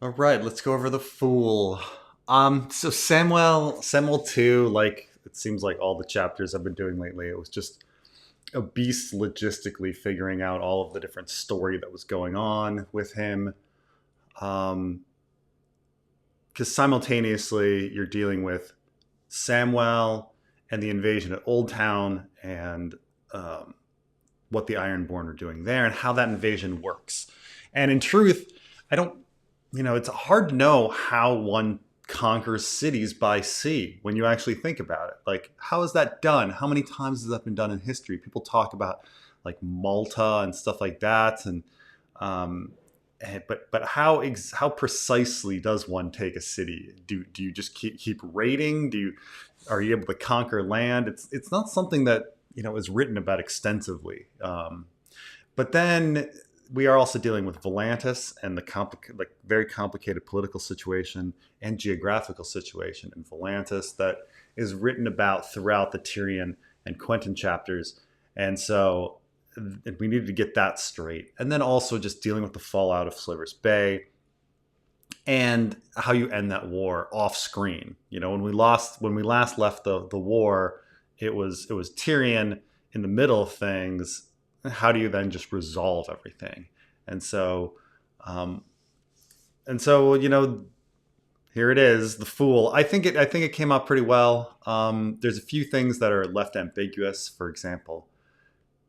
All right, let's go over the Fool. So Samwell 2, like it seems like all the chapters I've been doing lately, it was just a beast logistically figuring out all of the different story that was going on with him. Um, because simultaneously you're dealing with Samwell and the invasion at Old Town and um, what the Ironborn are doing there and how that invasion works. And in truth, I don't, it's hard to know how one conquers cities by sea when you actually think about it. Like, how is that done? How many times has that been done in history? People talk about like Malta and stuff like that, and um, but how precisely does one take a city? Do you just keep raiding? Are you able to conquer land? It's not something that is written about extensively. But then we are also dealing with Volantis and the very complicated political situation and geographical situation in Volantis that is written about throughout the Tyrion and Quentin chapters. And so we needed to get that straight. And then also just dealing with the fallout of Slivers Bay and how you end that war off screen. When we last left the war, it was Tyrion in the middle of things. How do you then just resolve everything? And so, um, here it is, the Fool. I think it came out pretty well. There's a few things that are left ambiguous. For example,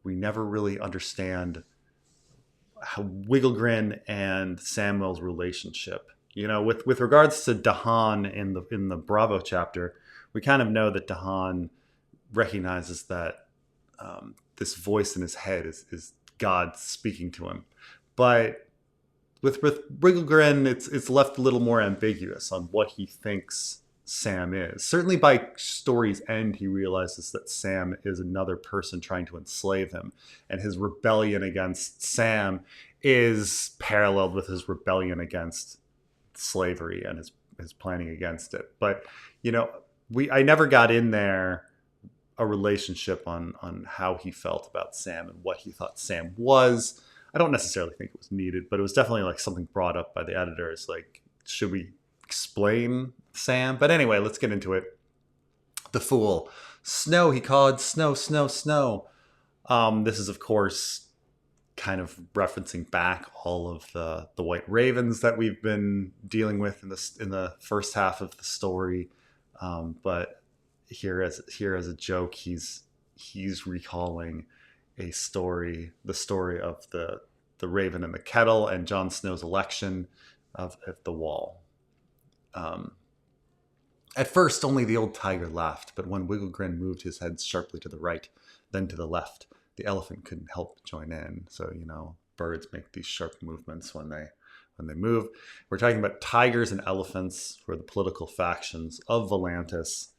we never really understand how Wigglegrin and Samwell's relationship. With regards to Dahan in the Bravo chapter, we kind of know that Dahan recognizes that this voice in his head is God speaking to him. But with Wigglegrin, it's left a little more ambiguous on what he thinks Sam is. Certainly by story's end, he realizes that Sam is another person trying to enslave him, and his rebellion against Sam is paralleled with his rebellion against slavery and his planning against it. But I never got in there a relationship on how he felt about Sam and what he thought Sam was. I don't necessarily think it was needed, but it was definitely like something brought up by the editors. Like, should we explain Sam? But anyway, let's get into it. The Fool. Snow, he called. Snow, snow, snow. This is, of course, kind of referencing back all of the White Ravens that we've been dealing with in the first half of the story. But here as a joke, he's recalling the story of the Raven and the Kettle and Jon Snow's election at the Wall. At first, only the old tiger laughed, but when Wigglegrin moved his head sharply to the right, then to the left, the elephant couldn't help but join in. So birds make these sharp movements when they move. We're talking about tigers and elephants, who are the political factions of Volantis.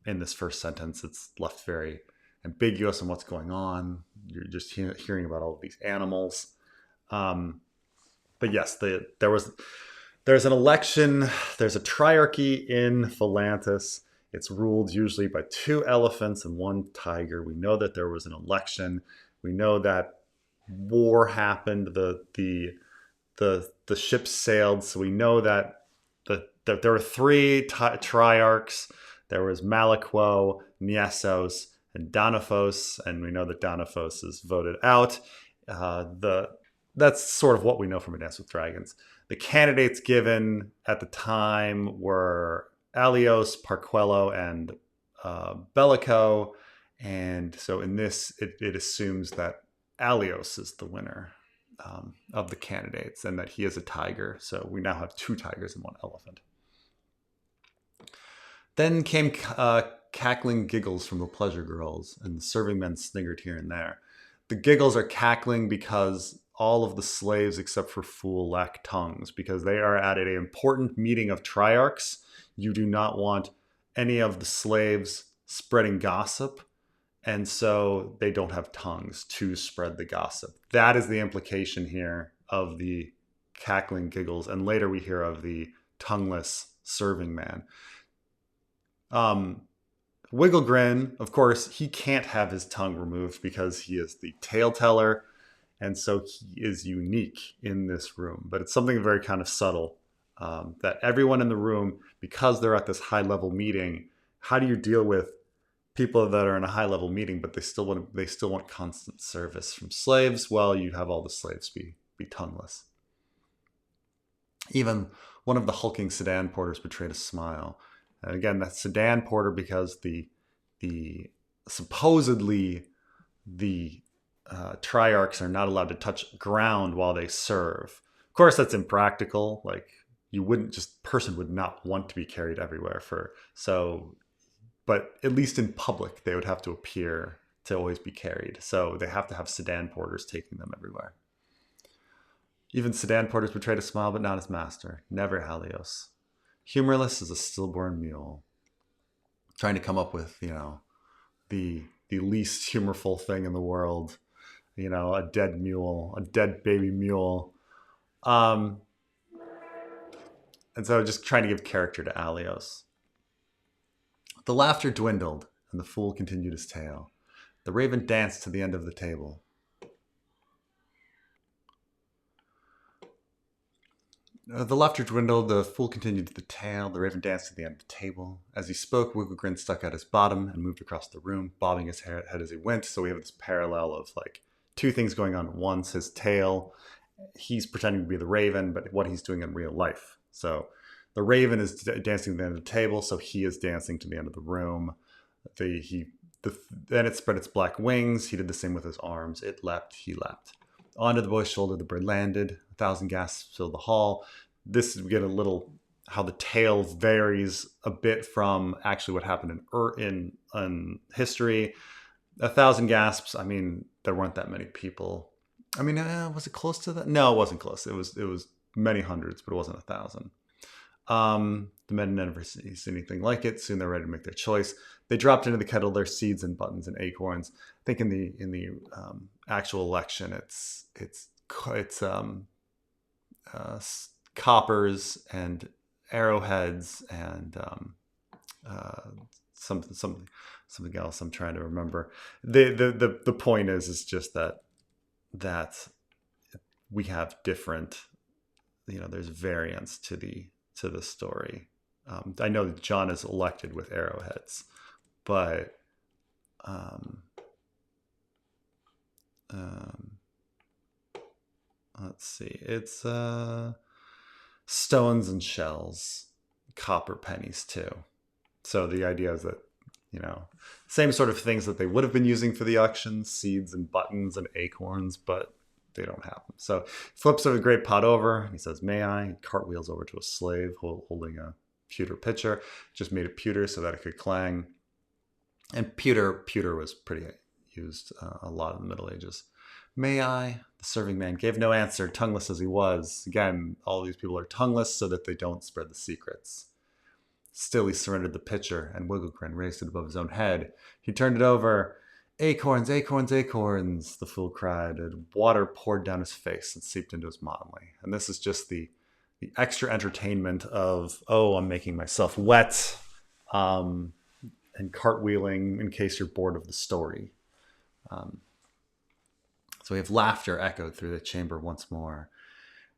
In this first sentence, it's left very ambiguous on what's going on. You're just hearing about all of these animals. But yes, there's an election. There's a triarchy in Volantis. It's ruled usually by 2 elephants and 1 tiger. We know that there was an election. We know that war happened. The ships sailed. So we know that there were 3 triarchs. There was Malakwo, Niessos, and Danaphos, and we know that Danaphos is voted out. That's sort of what we know from A Dance with Dragons. The candidates given at the time were Alios, Parquello, and Bellico, and so in this, it assumes that Alios is the winner of the candidates, and that he is a tiger. So we now have 2 tigers and 1 elephant. Then came cackling giggles from the pleasure girls, and the serving men sniggered here and there. The giggles are cackling because all of the slaves except for Fool lack tongues, because they are at an important meeting of triarchs. You do not want any of the slaves spreading gossip, and so they don't have tongues to spread the gossip. That is the implication here of the cackling giggles, and later we hear of the tongueless serving man. Wigglegrin, of course, he can't have his tongue removed because he is the tale teller, And so he is unique in this room, but it's something very kind of subtle, that everyone in the room, because they're at this high level meeting, how do you deal with people that are in a high level meeting, but they still want constant service from slaves? Well, you have all the slaves be tongueless. Even one of the hulking sedan porters betrayed a smile. And again, that's sedan porter because the supposedly the triarchs are not allowed to touch ground while they serve. Of course, that's impractical. Like, you wouldn't just person would not want to be carried everywhere for so, but at least in public they would have to appear to always be carried. So they have to have sedan porters taking them everywhere. Even sedan porters betrayed a smile, but not his master. Never Halios. Humorless as a stillborn mule. Trying to come up with, the least humorful thing in the world. A dead mule, a dead baby mule. And so just trying to give character to Alios. The laughter dwindled, and the fool continued his tale. The raven danced to the end of the table. The laughter dwindled, the fool continued the tale, the raven danced to the end of the table. As he spoke, Wigglegrin stuck out his bottom and moved across the room, bobbing his head as he went. So we have this parallel of like two things going on at once. His tail, he's pretending to be the raven, but what he's doing in real life. So the raven is dancing to the end of the table, so he is dancing to the end of the room. Then it spread its black wings. He did the same with his arms. It leapt, he leapt. Onto the boy's shoulder, the bird landed. 1,000 gasps filled the hall. We get a little how the tale varies a bit from actually what happened in history. 1,000 gasps. I mean, there weren't that many people. I mean, was it close to that? No, it wasn't close. It was many hundreds, but it wasn't 1,000. The men never seen anything like it. Soon they're ready to make their choice. They dropped into the kettle their seeds and buttons and acorns. I think in the actual election, it's coppers and arrowheads and something else. I'm trying to remember. The point is just that we have different. There's variance to the story. I know that John is elected with arrowheads, but let's see. It's stones and shells, copper pennies too. So the idea is that, same sort of things that they would have been using for the auction, seeds and buttons and acorns, but they don't have them. So flips a great pot over. He says, "May I?" He cartwheels over to a slave holding a pewter pitcher. Just made of pewter so that it could clang. And pewter was pretty used a lot in the Middle Ages. "May I?" The serving man gave no answer, tongueless as he was. Again, all these people are tongueless so that they don't spread the secrets. Still, he surrendered the pitcher, and Wigglegrin raised it above his own head. He turned it over. "Acorns, acorns, acorns," the fool cried, and water poured down his face and seeped into his motley. And this is just the extra entertainment of, I'm making myself wet, and cartwheeling in case you're bored of the story. So we have laughter echoed through the chamber once more.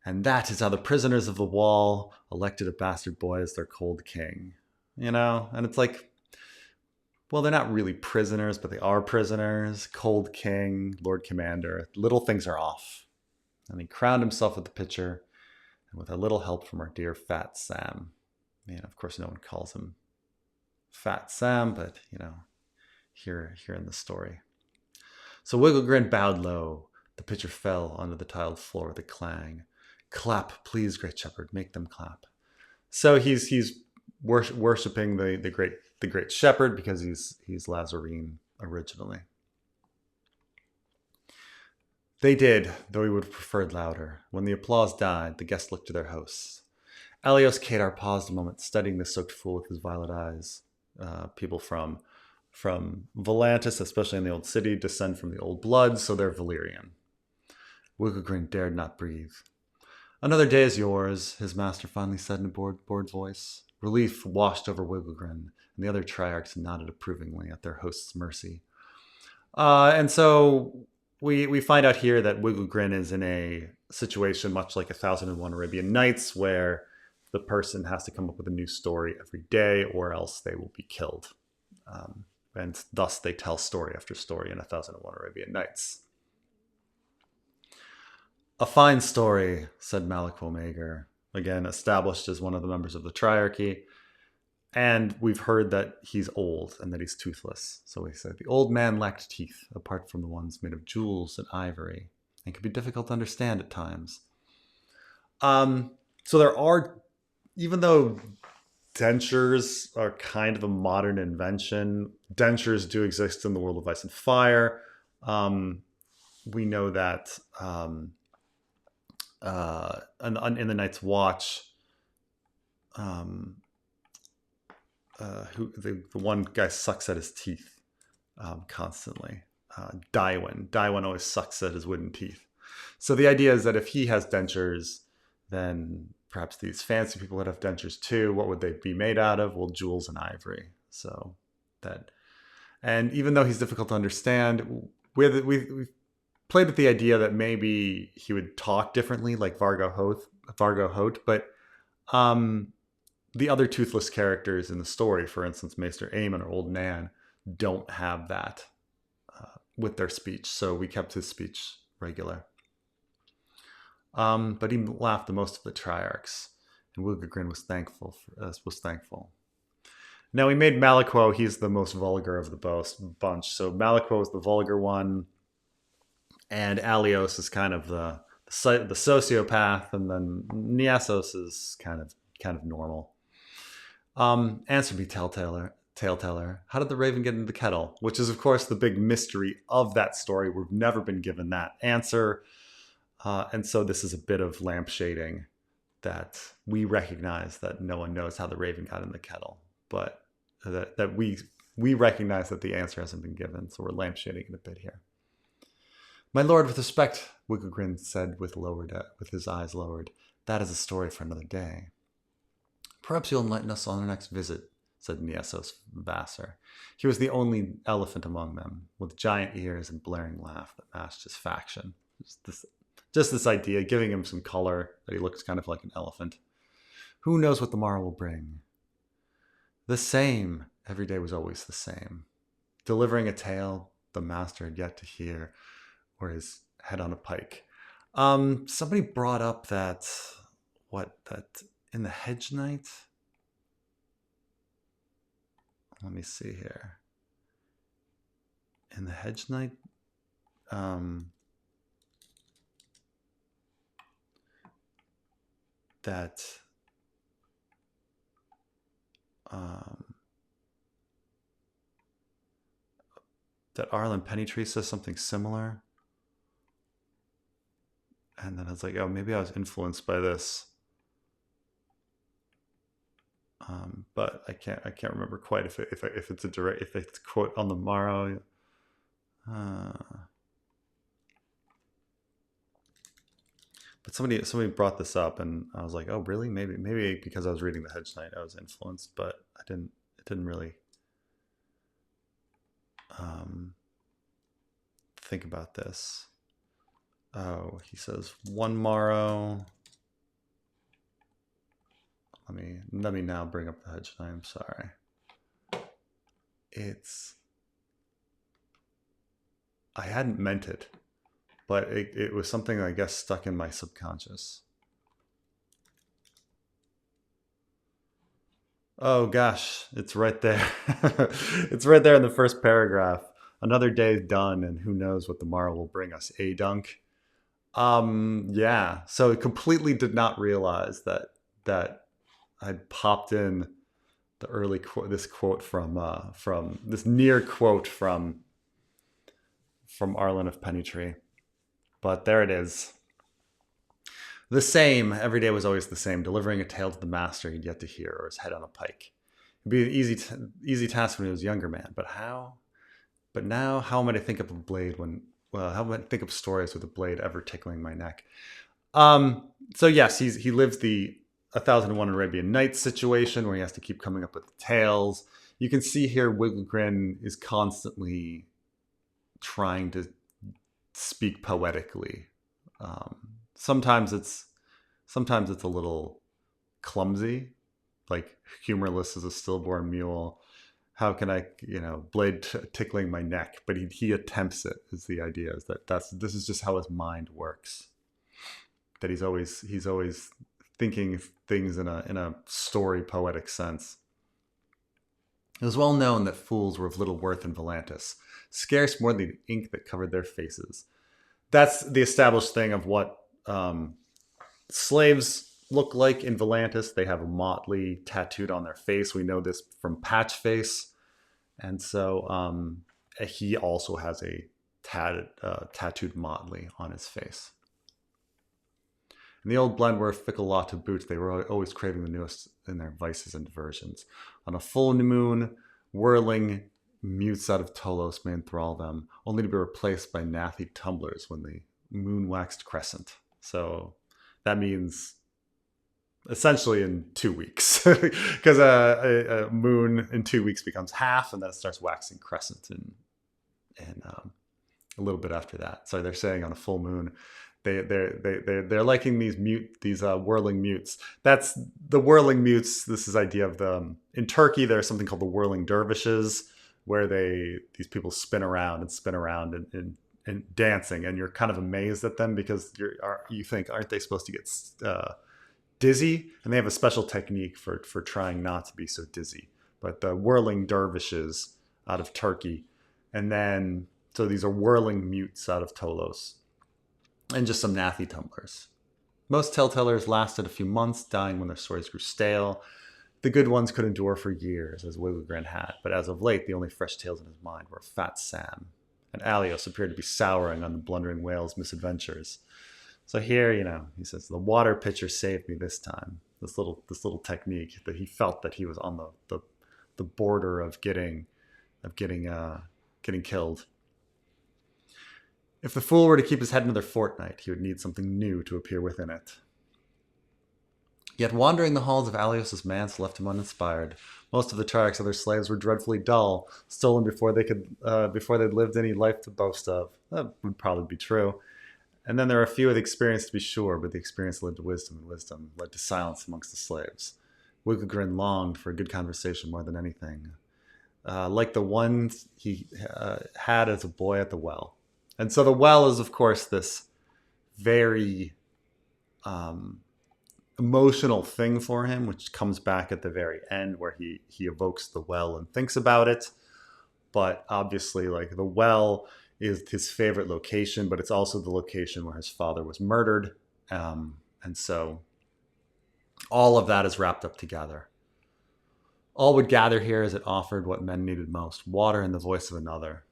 "And that is how the prisoners of the wall elected a bastard boy as their cold king." And it's like, well, they're not really prisoners, but they are prisoners. Cold king, Lord Commander. Little things are off. And he crowned himself with the pitcher, and with a little help from our dear Fat Sam. Of course, no one calls him Fat Sam, but, here in the story. So Wigglegrin bowed low. The pitcher fell onto the tiled floor with a clang. "Clap, please, great shepherd, make them clap." So he's worshiping the great shepherd because he's Lazarine originally. They did, though he would have preferred louder. When the applause died, the guests looked to their hosts. Alios Kadar paused a moment, studying the soaked fool with his violet eyes. People from Volantis, especially in the Old City, descend from the Old Blood, so they're Valyrian. Wigglegrin dared not breathe. "Another day is yours," his master finally said in a bored voice. Relief washed over Wigglegrin, and the other triarchs nodded approvingly at their host's mercy. And so we find out here that Wiggle Grin is in a situation much like 1001 Arabian Nights, where the person has to come up with a new story every day, or else they will be killed. And thus they tell story after story in 1001 Arabian Nights. A fine story, said Malakwo Mager, again established as one of the members of the Triarchy. And we've heard that he's old and that he's toothless. So we said the old man lacked teeth, apart from the ones made of jewels and ivory, and could be difficult to understand at times. So there are, even though dentures are kind of a modern invention, dentures do exist in the world of Ice and Fire. We know that in the Night's Watch, the one guy sucks at his teeth constantly. Daiwin always sucks at his wooden teeth. So the idea is that if he has dentures, then perhaps these fancy people would have dentures too. What would they be made out of? Well, jewels and ivory. So that, and even though he's difficult to understand, we've played with the idea that maybe he would talk differently, like Vargo Hoth, but the other toothless characters in the story, for instance, Maester Aemon or Old Nan, don't have that with their speech. So we kept his speech regular. But he laughed the most of the Triarchs, and Wilgagrin was thankful. Now we made Malakwo. He's the most vulgar of the bunch. So Malakwo is the vulgar one, and Alios is kind of the sociopath, and then Niasos is kind of normal. Answer me, Taleteller. How did the raven get into the kettle? Which is, of course, the big mystery of that story. We've never been given that answer. And so this is a bit of lampshading that we recognize that no one knows how the raven got in the kettle. But that we recognize that the answer hasn't been given. So we're lampshading it a bit here. My lord, with respect, Wigglegrin said with his eyes lowered, that is a story for another day. Perhaps you'll enlighten us on our next visit, said Niesos Vassar. He was the only elephant among them, with giant ears and blaring laugh that matched his faction. Just this idea, giving him some color, that he looks kind of like an elephant. Who knows what the morrow will bring? The same. Every day was always the same. Delivering a tale the master had yet to hear, or his head on a pike. Somebody brought up that in the Hedge Knight. Let me see here. In the Hedge Knight, that Arlen Pennytree says something similar. And then I was like, oh, maybe I was influenced by this. But I can't remember quite if it's a quote on the morrow. But somebody brought this up, and I was like, oh, really? Maybe because I was reading the Hedge Knight, I was influenced, but it didn't really think about this. Oh, he says one morrow. Let me now bring up the Hedge Knight. I'm sorry. I hadn't meant it, but it was something I guess stuck in my subconscious. Oh gosh, it's right there. It's right there in the first paragraph. Another day done, and who knows what the morrow will bring us, eh, Dunk? Yeah. So I completely did not realize that I'd popped in the early quote, this quote from this near quote from Arlen of Pennytree. But there it is. The same. Every day was always the same, delivering a tale to the master he'd yet to hear, or his head on a pike. It'd be an easy task when he was a younger man. But how? But now, how am I to think of a blade how am I to think of stories with a blade ever tickling my neck? So yes, he lives the 1001 Arabian Nights situation where he has to keep coming up with tales. You can see here Wigglegrin is constantly trying to speak poetically. Um, sometimes it's a little clumsy, like humorless as a stillborn mule. How can I, blade tickling my neck? But he attempts it. Is the idea is that this is just how his mind works. That he's always thinking things in a story poetic sense. It was well known that fools were of little worth in Volantis, scarce more than the ink that covered their faces. That's the established thing of what slaves look like in Volantis. They have a motley tattooed on their face. We know this from Patch Face. And so he also has a tattooed motley on his face. And the old blend were a fickle lot to boot. They were always craving the newest in their vices and diversions. On a full moon, whirling mutes out of Tolos may enthrall them, only to be replaced by nathy tumblers when the moon waxed crescent. So that means essentially in 2 weeks, because a moon in 2 weeks becomes half, and then it starts waxing crescent and a little bit after that. So they're saying on a full moon, they're liking these whirling mutes. That's the whirling mutes. This is idea of in Turkey. There's something called the whirling dervishes, where these people spin around and dancing, and you're kind of amazed at them because you think, aren't they supposed to get dizzy? And they have a special technique for trying not to be so dizzy. But the whirling dervishes out of Turkey, and then so these are whirling mutes out of Tolos. And just some nathy tumblers. Most telltellers lasted a few months, dying when their stories grew stale. The good ones could endure for years, as Wigglegrin had, but as of late, the only fresh tales in his mind were Fat Sam, and Alios appeared to be souring on the blundering whale's misadventures. So here, he says, the water pitcher saved me this time. This little technique that he felt that he was on the border of getting killed. If the fool were to keep his head another fortnight, he would need something new to appear within it. Yet wandering the halls of Alios' manse left him uninspired. Most of the Triarch's other slaves were dreadfully dull, stolen before they'd lived any life to boast of. That would probably be true. And then there are a few with experience to be sure, but the experience led to wisdom, and wisdom led to silence amongst the slaves. Wigglegrin longed for a good conversation more than anything, like the one he had as a boy at the well. And so the well is, of course, this very emotional thing for him, which comes back at the very end where he evokes the well and thinks about it. But obviously, like, the well is his favorite location, but it's also the location where his father was murdered. And so all of that is wrapped up together. All would gather here as it offered what men needed most, water and the voice of another.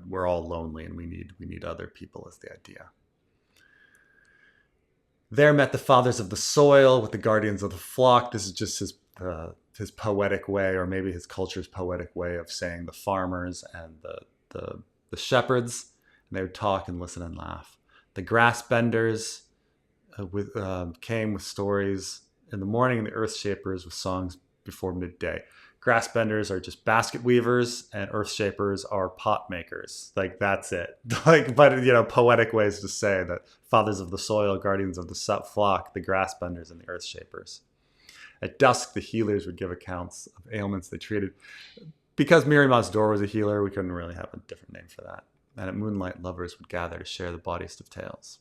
We're all lonely, and we need other people is the idea. There met the fathers of the soil with the guardians of the flock. This is just his poetic way, or maybe his culture's poetic way of saying the farmers and the shepherds. And they would talk and listen and laugh. The grass benders came with stories in the morning, and the earth shapers with songs before midday. Grass benders are just basket weavers, and earth shapers are pot makers. Like, that's it. But poetic ways to say that fathers of the soil, guardians of the flock, the grass benders, and the earth shapers. At dusk, the healers would give accounts of ailments they treated. Because Mirimad's door was a healer, we couldn't really have a different name for that. And at moonlight, lovers would gather to share the bawdiest of tales.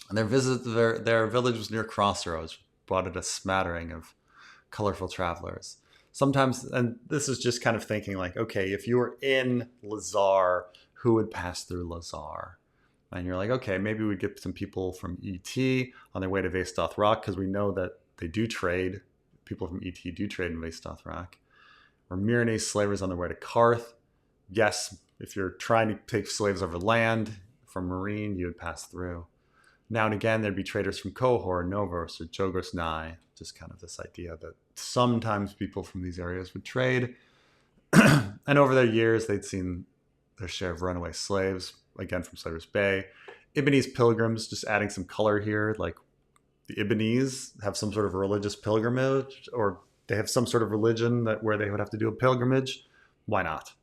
And their village was near crossroads, brought it a smattering of colorful travelers. Sometimes, and this is just kind of thinking like, okay, if you were in Lazar, who would pass through Lazar? And you're like, okay, maybe we'd get some people from ET on their way to Vastoth Rock, because we know that they do trade. People from ET do trade in Vastoth Rock. Or Myrenes slavers on their way to Karth. Yes, if you're trying to take slaves over land from Marine, you would pass through. Now and again, there'd be traders from Kohor, Novos, or Jogos Nai. Just kind of this idea that sometimes people from these areas would trade. And over their years, they'd seen their share of runaway slaves, again from Slavers Bay. Ibanese pilgrims, just adding some color here, like the Ibanese have some sort of religious pilgrimage, or they have some sort of religion where they would have to do a pilgrimage. Why not,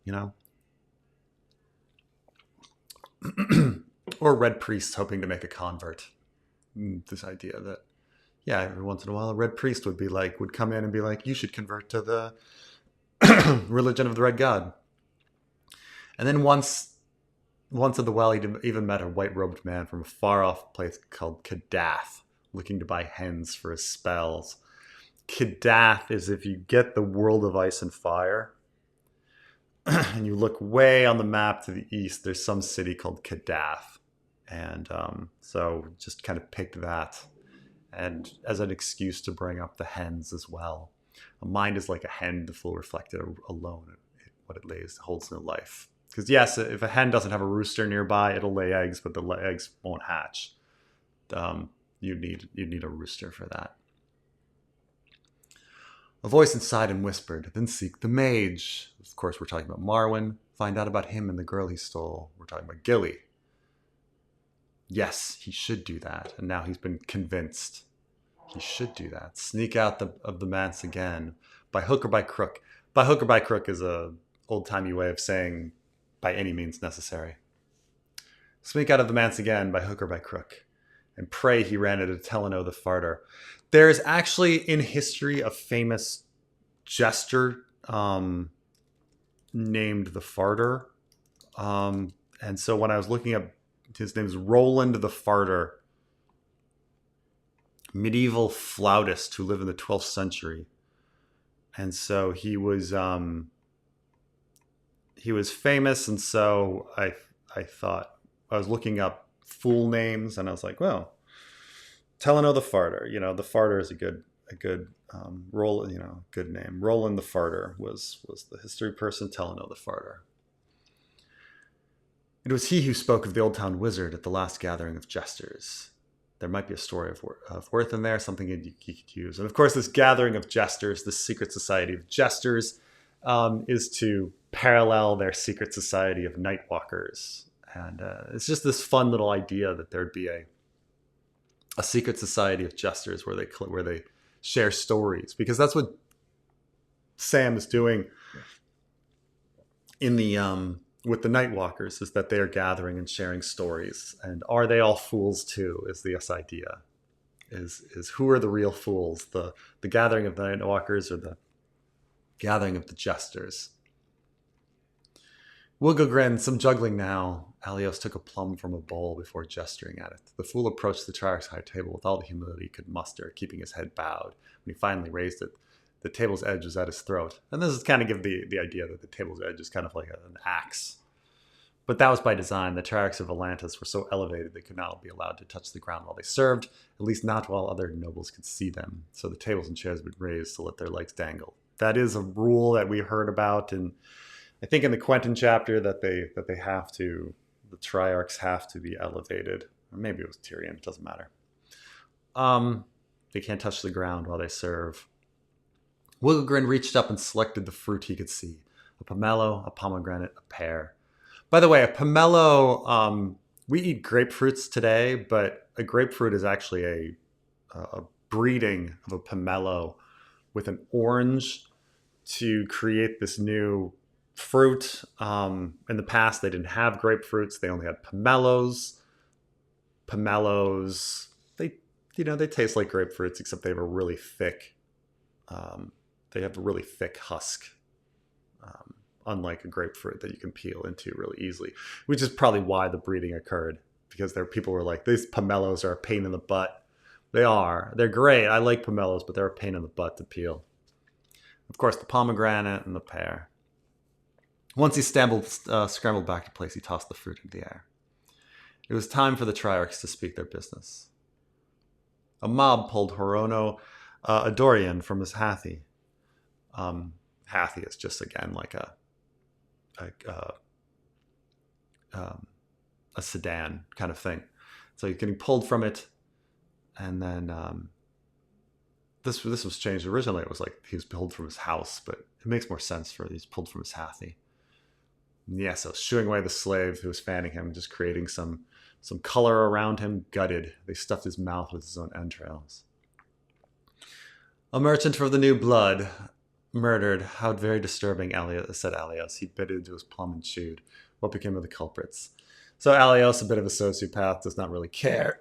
or red priests hoping to make a convert. This idea that, yeah, every once in a while a red priest would come in and be like, you should convert to the religion of the red god. And then once at the well, he even met a white-robed man from a far-off place called Kadath, looking to buy hens for his spells. Kadath is, if you get the world of ice and fire, and you look way on the map to the east, there's some city called Kadath. And so just kind of picked that and as an excuse to bring up the hens as well. A mind is like a hen, the fool reflected alone. What it lays holds no life. Because yes, if a hen doesn't have a rooster nearby, it'll lay eggs, but the eggs won't hatch. You need a rooster for that. A voice inside him whispered, then seek the mage. Of course, we're talking about Marwyn. Find out about him and the girl he stole. We're talking about Gilly. Yes, he should do that. And now he's been convinced. He should do that. Sneak out of the manse again. By hook or by crook. By hook or by crook is a old-timey way of saying by any means necessary. Sneak out of the manse again by hook or by crook. And pray he ran into Teleno the Farter. There is actually in history a famous jester named the Farter. And so when I was looking up, his name is Roland the Farter, medieval flautist who lived in the 12th century. And so he was famous, and so I thought, I was looking up fool names, and I was like, well, Teleno the Farter. The Farter is a good role. Good name. Roland the Farter was the history person. Teleno the Farter. It was he who spoke of the Old Town Wizard at the last gathering of jesters. There might be a story of worth in there, something he could use. And of course, this gathering of jesters, this secret society of jesters, is to parallel their secret society of nightwalkers. And it's just this fun little idea that there'd be a secret society of jesters where they share stories, because that's what Sam is doing in the with the Nightwalkers, is that they are gathering and sharing stories. And are they all fools too? Is this idea? Is who are the real fools? The gathering of the Nightwalkers or the gathering of the jesters? Wiggle grinned, some juggling now. Alios took a plum from a bowl before gesturing at it. The fool approached the Triarch's high table with all the humility he could muster, keeping his head bowed. When he finally raised it, the table's edge was at his throat. And this is kind of give the idea that the table's edge is kind of like an axe. But that was by design. The Triarchs of Atlantis were so elevated they could not be allowed to touch the ground while they served, at least not while other nobles could see them. So the tables and chairs would raise to let their legs dangle. That is a rule that we heard about, and I think in the Quentin chapter that they have to, the Triarchs have to be elevated. Or maybe it was Tyrion, it doesn't matter. They can't touch the ground while they serve. Wigglegrin reached up and selected the fruit he could see. A pomelo, a pomegranate, a pear. By the way, a pomelo, we eat grapefruits today, but a grapefruit is actually a breeding of a pomelo with an orange to create this new fruit. In the past, they didn't have grapefruits. They only had pomelos. Pomelos, they taste like grapefruits, except they have a really thick, husk, unlike a grapefruit that you can peel into really easily, which is probably why the breeding occurred, because people were like, these pomelos are a pain in the butt. They are. They're great. I like pomelos, but they're a pain in the butt to peel. Of course, the pomegranate and the pear. Once he scrambled back to place, he tossed the fruit into the air. It was time for the Triarchs to speak their business. A mob pulled Horono Adorian from his Hathy. Hathy is just, again, like a sedan kind of thing. So he's getting pulled from it, and then this was changed. Originally, it was like he was pulled from his house, but it makes more sense for he's pulled from his Hathy. Yeah, so shooing away the slave who was fanning him, just creating some color around him, gutted. They stuffed his mouth with his own entrails. A merchant for the new blood, murdered. How very disturbing, said Alios. He bit into his plum and chewed. What became of the culprits? So Alios, a bit of a sociopath, does not really care.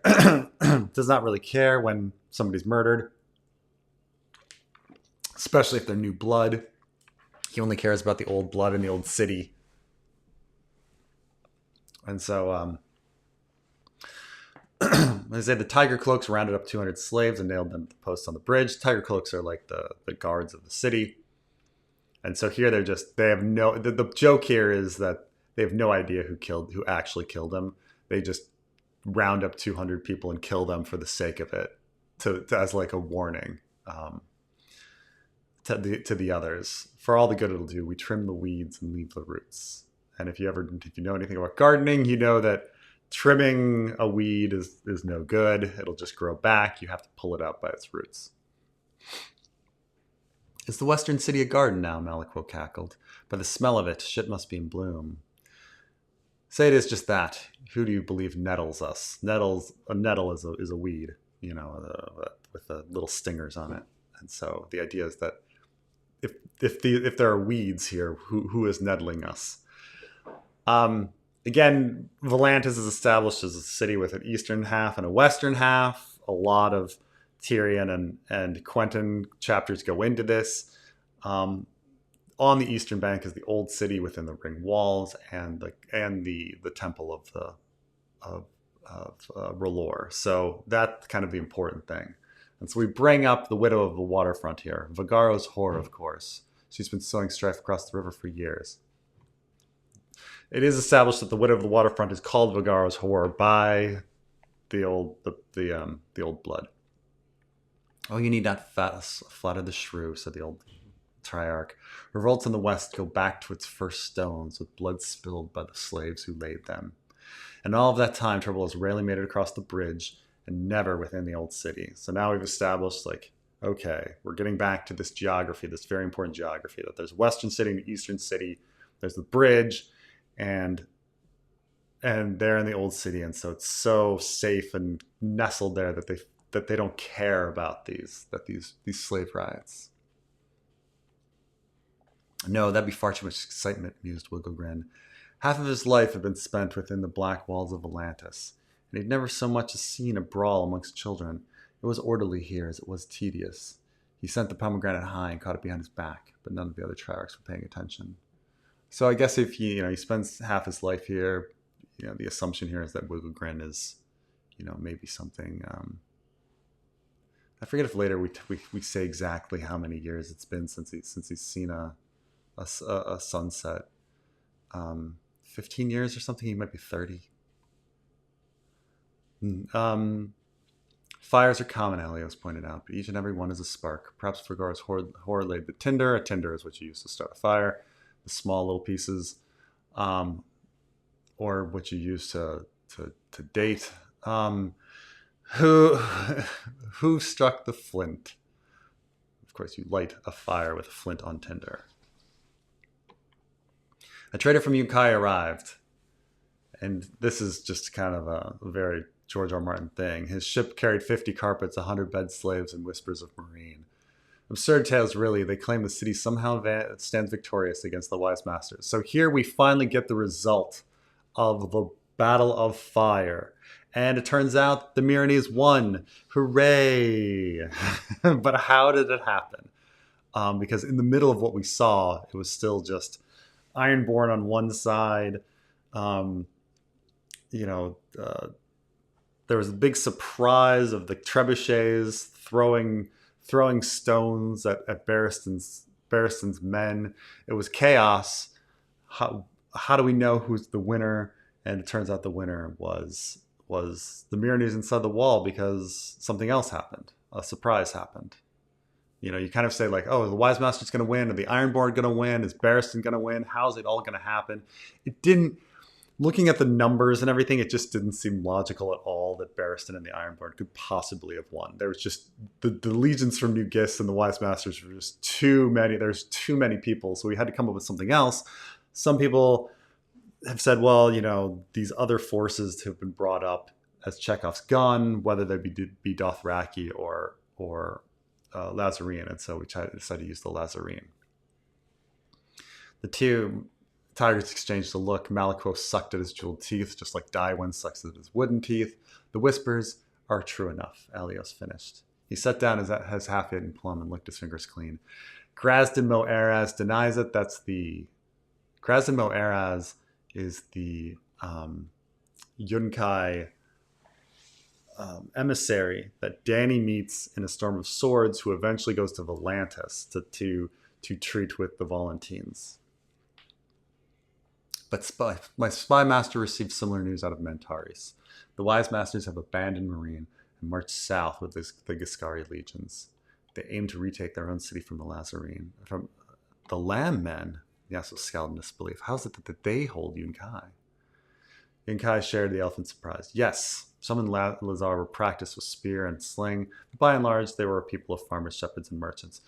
Does not really care when somebody's murdered, especially if they're new blood. He only cares about the old blood in the old city. And so, they say the Tiger Cloaks rounded up 200 slaves and nailed them to posts on the bridge. Tiger Cloaks are like the guards of the city. And so here they have no, the joke here is that they have no idea who actually killed them. They just round up 200 people and kill them for the sake of it, as like a warning to the others. For all the good it'll do, we trim the weeds and leave the roots. And if you know anything about gardening, you know that trimming a weed is no good. It'll just grow back. You have to pull it out by its roots. Is the western city a garden now? Malakwo cackled. By the smell of it, shit must be in bloom. Say it is just that. Who do you believe nettles us? A nettle is a weed, with the little stingers on it. And so the idea is that if there are weeds here, who is nettling us? Again, Volantis is established as a city with an eastern half and a western half. A lot of Tyrion and Quentin chapters go into this. On the eastern bank is the old city within the ring walls and the temple of R'hllor. So that's kind of the important thing. And so we bring up the widow of the waterfront here, Vagaro's whore, of course. She's been sowing strife across the river for years. It is established that the widow of the waterfront is called Vagaro's whore by the old blood. Oh, you need not flatter the shrew, said the old triarch. Revolts in the west go back to its first stones, with blood spilled by the slaves who laid them. And all of that time, trouble has rarely made it across the bridge, and never within the old city. So now we've established, okay, we're getting back to this geography, this very important geography, that there's a western city and an eastern city, there's the bridge, and they're in the old city, and so it's so safe and nestled there that they don't care about these slave riots. No, that'd be far too much excitement, mused Wigglegrin. Half of his life had been spent within the black walls of Volantis, and he'd never so much as seen a brawl amongst children. It was orderly here as it was tedious. He sent the pomegranate high and caught it behind his back, but none of the other triarchs were paying attention. So I guess if he spends half his life here, the assumption here is that Wigglegrin is, maybe something. I forget if later we say exactly how many years it's been since he's seen a sunset. 15 years or something. He might be 30. Fires are common, Alios pointed out, but each and every one is a spark. Perhaps Vergara's whore laid the tinder. A tinder is what you use to start a fire. The small little pieces, or what you use to date. Who struck the flint? Of course, you light a fire with a flint on tinder. A trader from Yukai arrived, and this is just kind of a very George R. R. Martin thing. His ship carried 50 carpets, 100 bed slaves, and whispers of marine. Absurd tales, really. They claim the city somehow stands victorious against the wise masters. So here we finally get the result of the Battle of Fire. And it turns out the Myronese won. Hooray! But how did it happen? Because in the middle of what we saw, it was still just Ironborn on one side. There was a big surprise of the trebuchets throwing stones at Barristan's men. It was chaos. How do we know who's the winner? And it turns out the winner was the Myronese inside the wall, because something else happened. A surprise happened. You kind of say oh, the Wise Master's going to win, or the Ironborn going to win? Is Barristan going to win? How's it all going to happen? It didn't. Looking at the numbers and everything, it just didn't seem logical at all that Barristan and the Ironborn could possibly have won. There was just the legions from New Gis and the Wise Masters were just too many. There's too many people, so we had to come up with something else. Some people have said, well, these other forces have been brought up as Chekhov's gun, whether they be Dothraki or Lazarene, and so we decided to use the Lazarene. The two Tigers exchanged a look. Malikuo sucked at his jeweled teeth, just like Daiwen sucks at his wooden teeth. The whispers are true enough, Alios finished. He set down his half-eaten plum and licked his fingers clean. Grazdin Mo'eraz denies it. Grazdin Mo'eraz is the Yunkai emissary that Danny meets in A Storm of Swords, who eventually goes to Volantis to treat with the Volantines. But my spy master received similar news out of Mentaris. The wise masters have abandoned Marine and marched south with the Giscari legions. They aim to retake their own city from the Lazarene. From the Lamb Men, Yasso scowled in disbelief. How is it that they hold Yunkai? Yunkai shared the elephant's surprise. Yes, some in Lazar were practiced with spear and sling, but by and large, they were a people of farmers, shepherds, and merchants.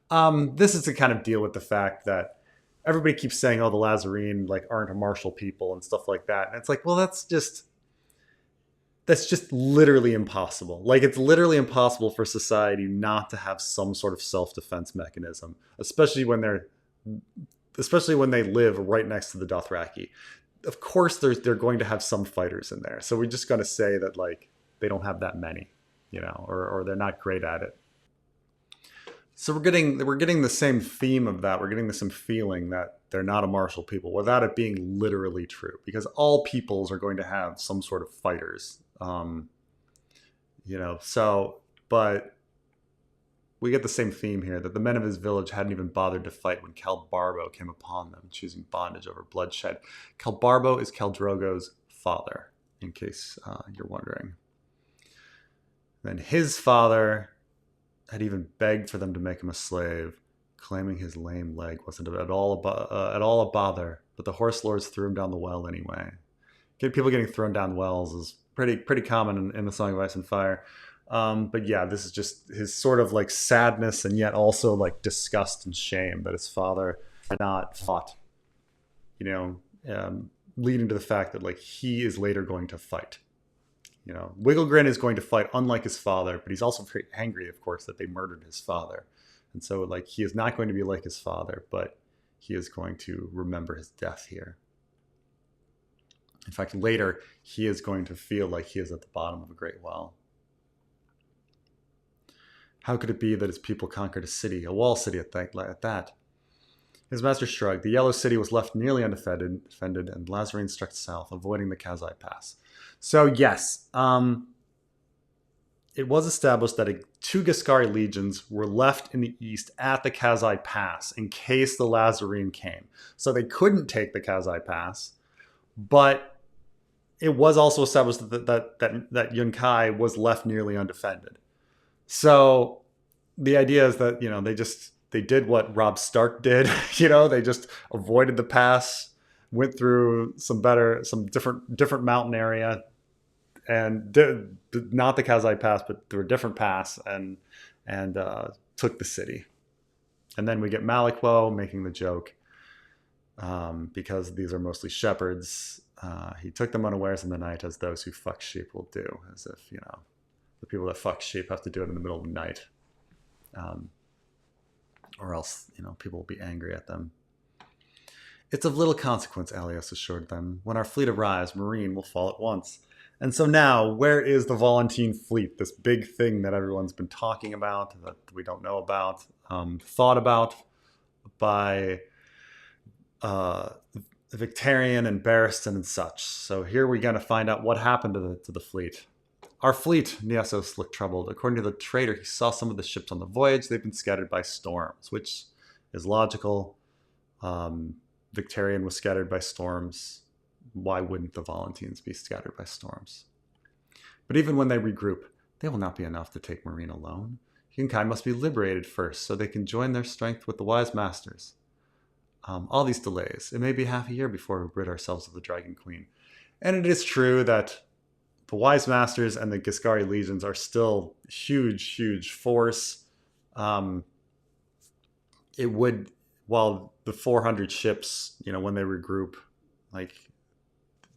This is to kind of deal with the fact that everybody keeps saying, "Oh, the Lazarene aren't a martial people" and stuff like that. And it's like, well, that's just literally impossible. It's literally impossible for society not to have some sort of self-defense mechanism, especially when they live right next to the Dothraki. Of course, they're going to have some fighters in there. So we're just going to say that they don't have that many, or they're not great at it. So we're getting the same theme of that. We're getting the same feeling that they're not a martial people without it being literally true, because all peoples are going to have some sort of fighters. But we get the same theme here, that the men of his village hadn't even bothered to fight when Khal Barbo came upon them, choosing bondage over bloodshed. Khal Barbo is Khal Drogo's father, in case you're wondering. Then his father had even begged for them to make him a slave, claiming his lame leg wasn't at all a bother, but the horse lords threw him down the well anyway. People getting thrown down wells is pretty common in the Song of Ice and Fire. But yeah, this is just his sort of sadness and yet also disgust and shame that his father had not fought, leading to the fact that he is later going to fight. Wigglegrin is going to fight unlike his father, but he's also very angry, of course, that they murdered his father. And so he is not going to be like his father, but he is going to remember his death here. In fact, later, he is going to feel like he is at the bottom of a great well. How could it be that his people conquered a city, a wall city at that? His master shrugged. The Yellow City was left nearly undefended, and Lazarene struck south, avoiding the Kazai Pass. So yes, it was established that 2 Giscari legions were left in the east at the Kazai Pass in case the Lazarene came. So they couldn't take the Kazai Pass, but it was also established that Yunkai was left nearly undefended. So the idea is that, they did what Robb Stark did. They just avoided the pass, went through some different mountain area, and not the Kazai Pass, but through a different pass, and took the city. And then we get Malikuo making the joke, because these are mostly shepherds. He took them unawares in the night, as those who fuck sheep will do, as if the people that fuck sheep have to do it in the middle of the night, or else people will be angry at them. It's of little consequence, Alios assured them. When our fleet arrives, Marine will fall at once. And so now, where is the Volantene fleet? This big thing that everyone's been talking about, that we don't know about, thought about by Victarion and Barristan and such. So here we're going to find out what happened to the fleet. Our fleet, Niasos looked troubled. According to the trader, he saw some of the ships on the voyage. They've been scattered by storms, which is logical. Victarion was scattered by storms. Why wouldn't the Volantines be scattered by storms? But even when they regroup, they will not be enough to take Marine alone. Yunkai must be liberated first, so they can join their strength with the wise masters. All these delays, it may be half a year before we rid ourselves of the Dragon Queen. And it is true that the wise masters and the Giscari legions are still huge force. It would, while the 400 ships, when they regroup,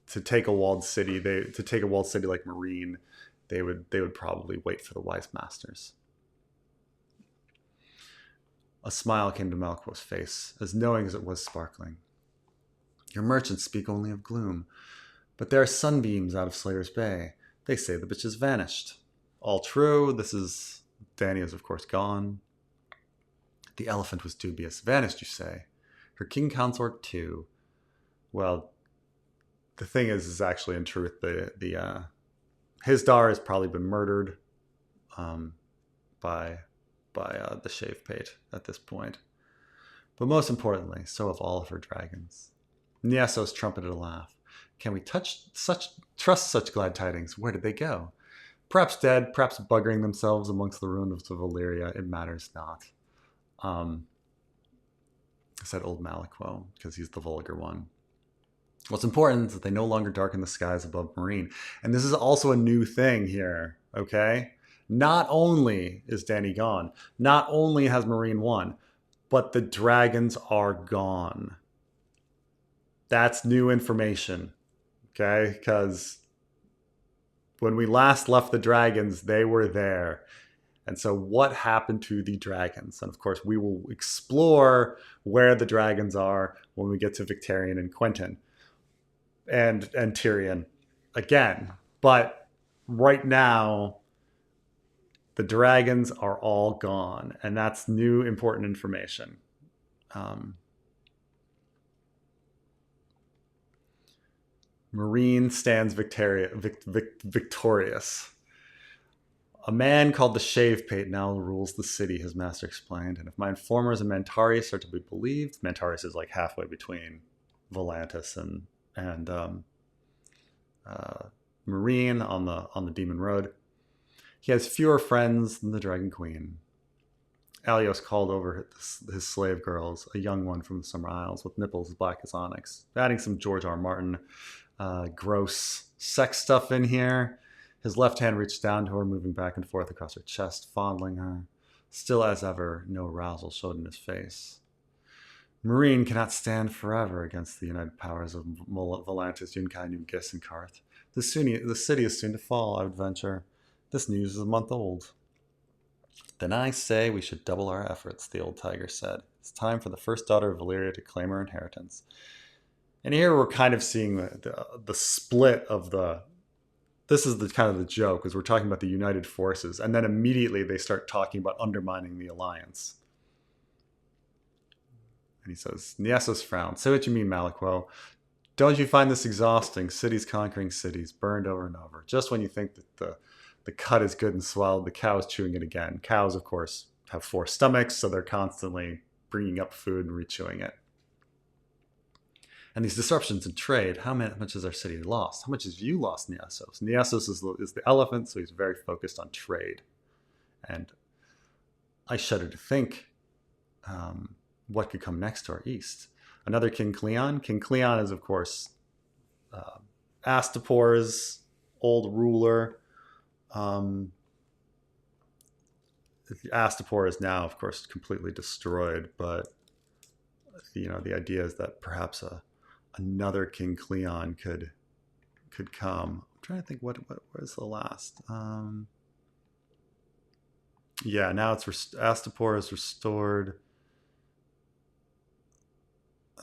to take a walled city like Marine, they would probably wait for the wise masters. A smile came to Malikuo's face, as knowing as it was sparkling. Your merchants speak only of gloom, but there are sunbeams out of Slayer's Bay. They say the bitch has vanished. All true. This is Danny is of course gone. The elephant was dubious. Vanished, you say? Her king consort too. Well, the thing is actually in truth the his daughter has probably been murdered um, by the shave pate at this point. But most importantly, so have all of her dragons. Niessos trumpeted a laugh. Can we trust such glad tidings? Where did they go? Perhaps dead, perhaps buggering themselves amongst the ruins of Illyria. It matters not. Um, said old Maliquo, because he's the vulgar one. What's important is that they no longer darken the skies above Marine. And this is also a new thing here, okay? Not only is Danny gone, not only has Marine won, but the dragons are gone. That's new information, okay? Because when we last left the dragons, they were there. And so what happened to the dragons? And of course, we will explore where the dragons are when we get to Victarion and Quentin and Tyrion again. But right now, the dragons are all gone. And that's new important information. Marine stands victorious. A man called the Shave Pate now rules the city, his master explained. And if my informers and Mantarius are to be believed, Mantarius is like halfway between Volantis and Marine on the Demon Road. He has fewer friends than the Dragon Queen. Alios called over his slave girls, a young one from the Summer Isles with nipples as black as onyx, adding some George R. R. Martin gross sex stuff in here. His left hand reached down to her, moving back and forth across her chest, fondling her. Still as ever, no arousal showed in his face. Marine cannot stand forever against the united powers of Volantis, Yunkai, New Gis, and Karth. The city is soon to fall, I would venture. This news is a month old. Then I say we should double our efforts, the old tiger said. It's time for the first daughter of Illyria to claim her inheritance. And here we're kind of seeing the split of the... This is the kind of the joke, is we're talking about the united forces, and then immediately they start talking about undermining the alliance. And he says, Niessos frowned. Say what you mean, Maliquo. Don't you find this exhausting? Cities conquering cities, burned over and over. Just when you think that the cut is good and swallowed, the cow is chewing it again. Cows, of course, have 4 stomachs, so they're constantly bringing up food and rechewing it. And these disruptions in trade, how much has our city lost? How much have you lost, Niessos? Niessos is the elephant, so he's very focused on trade. And I shudder to think what could come next to our east. Another King Cleon. King Cleon is, of course, Astapor's old ruler. Astapor is now, of course, completely destroyed, but the idea is that perhaps another King Cleon could come. I'm trying to think what was the last. Yeah, now it's Astapor is restored,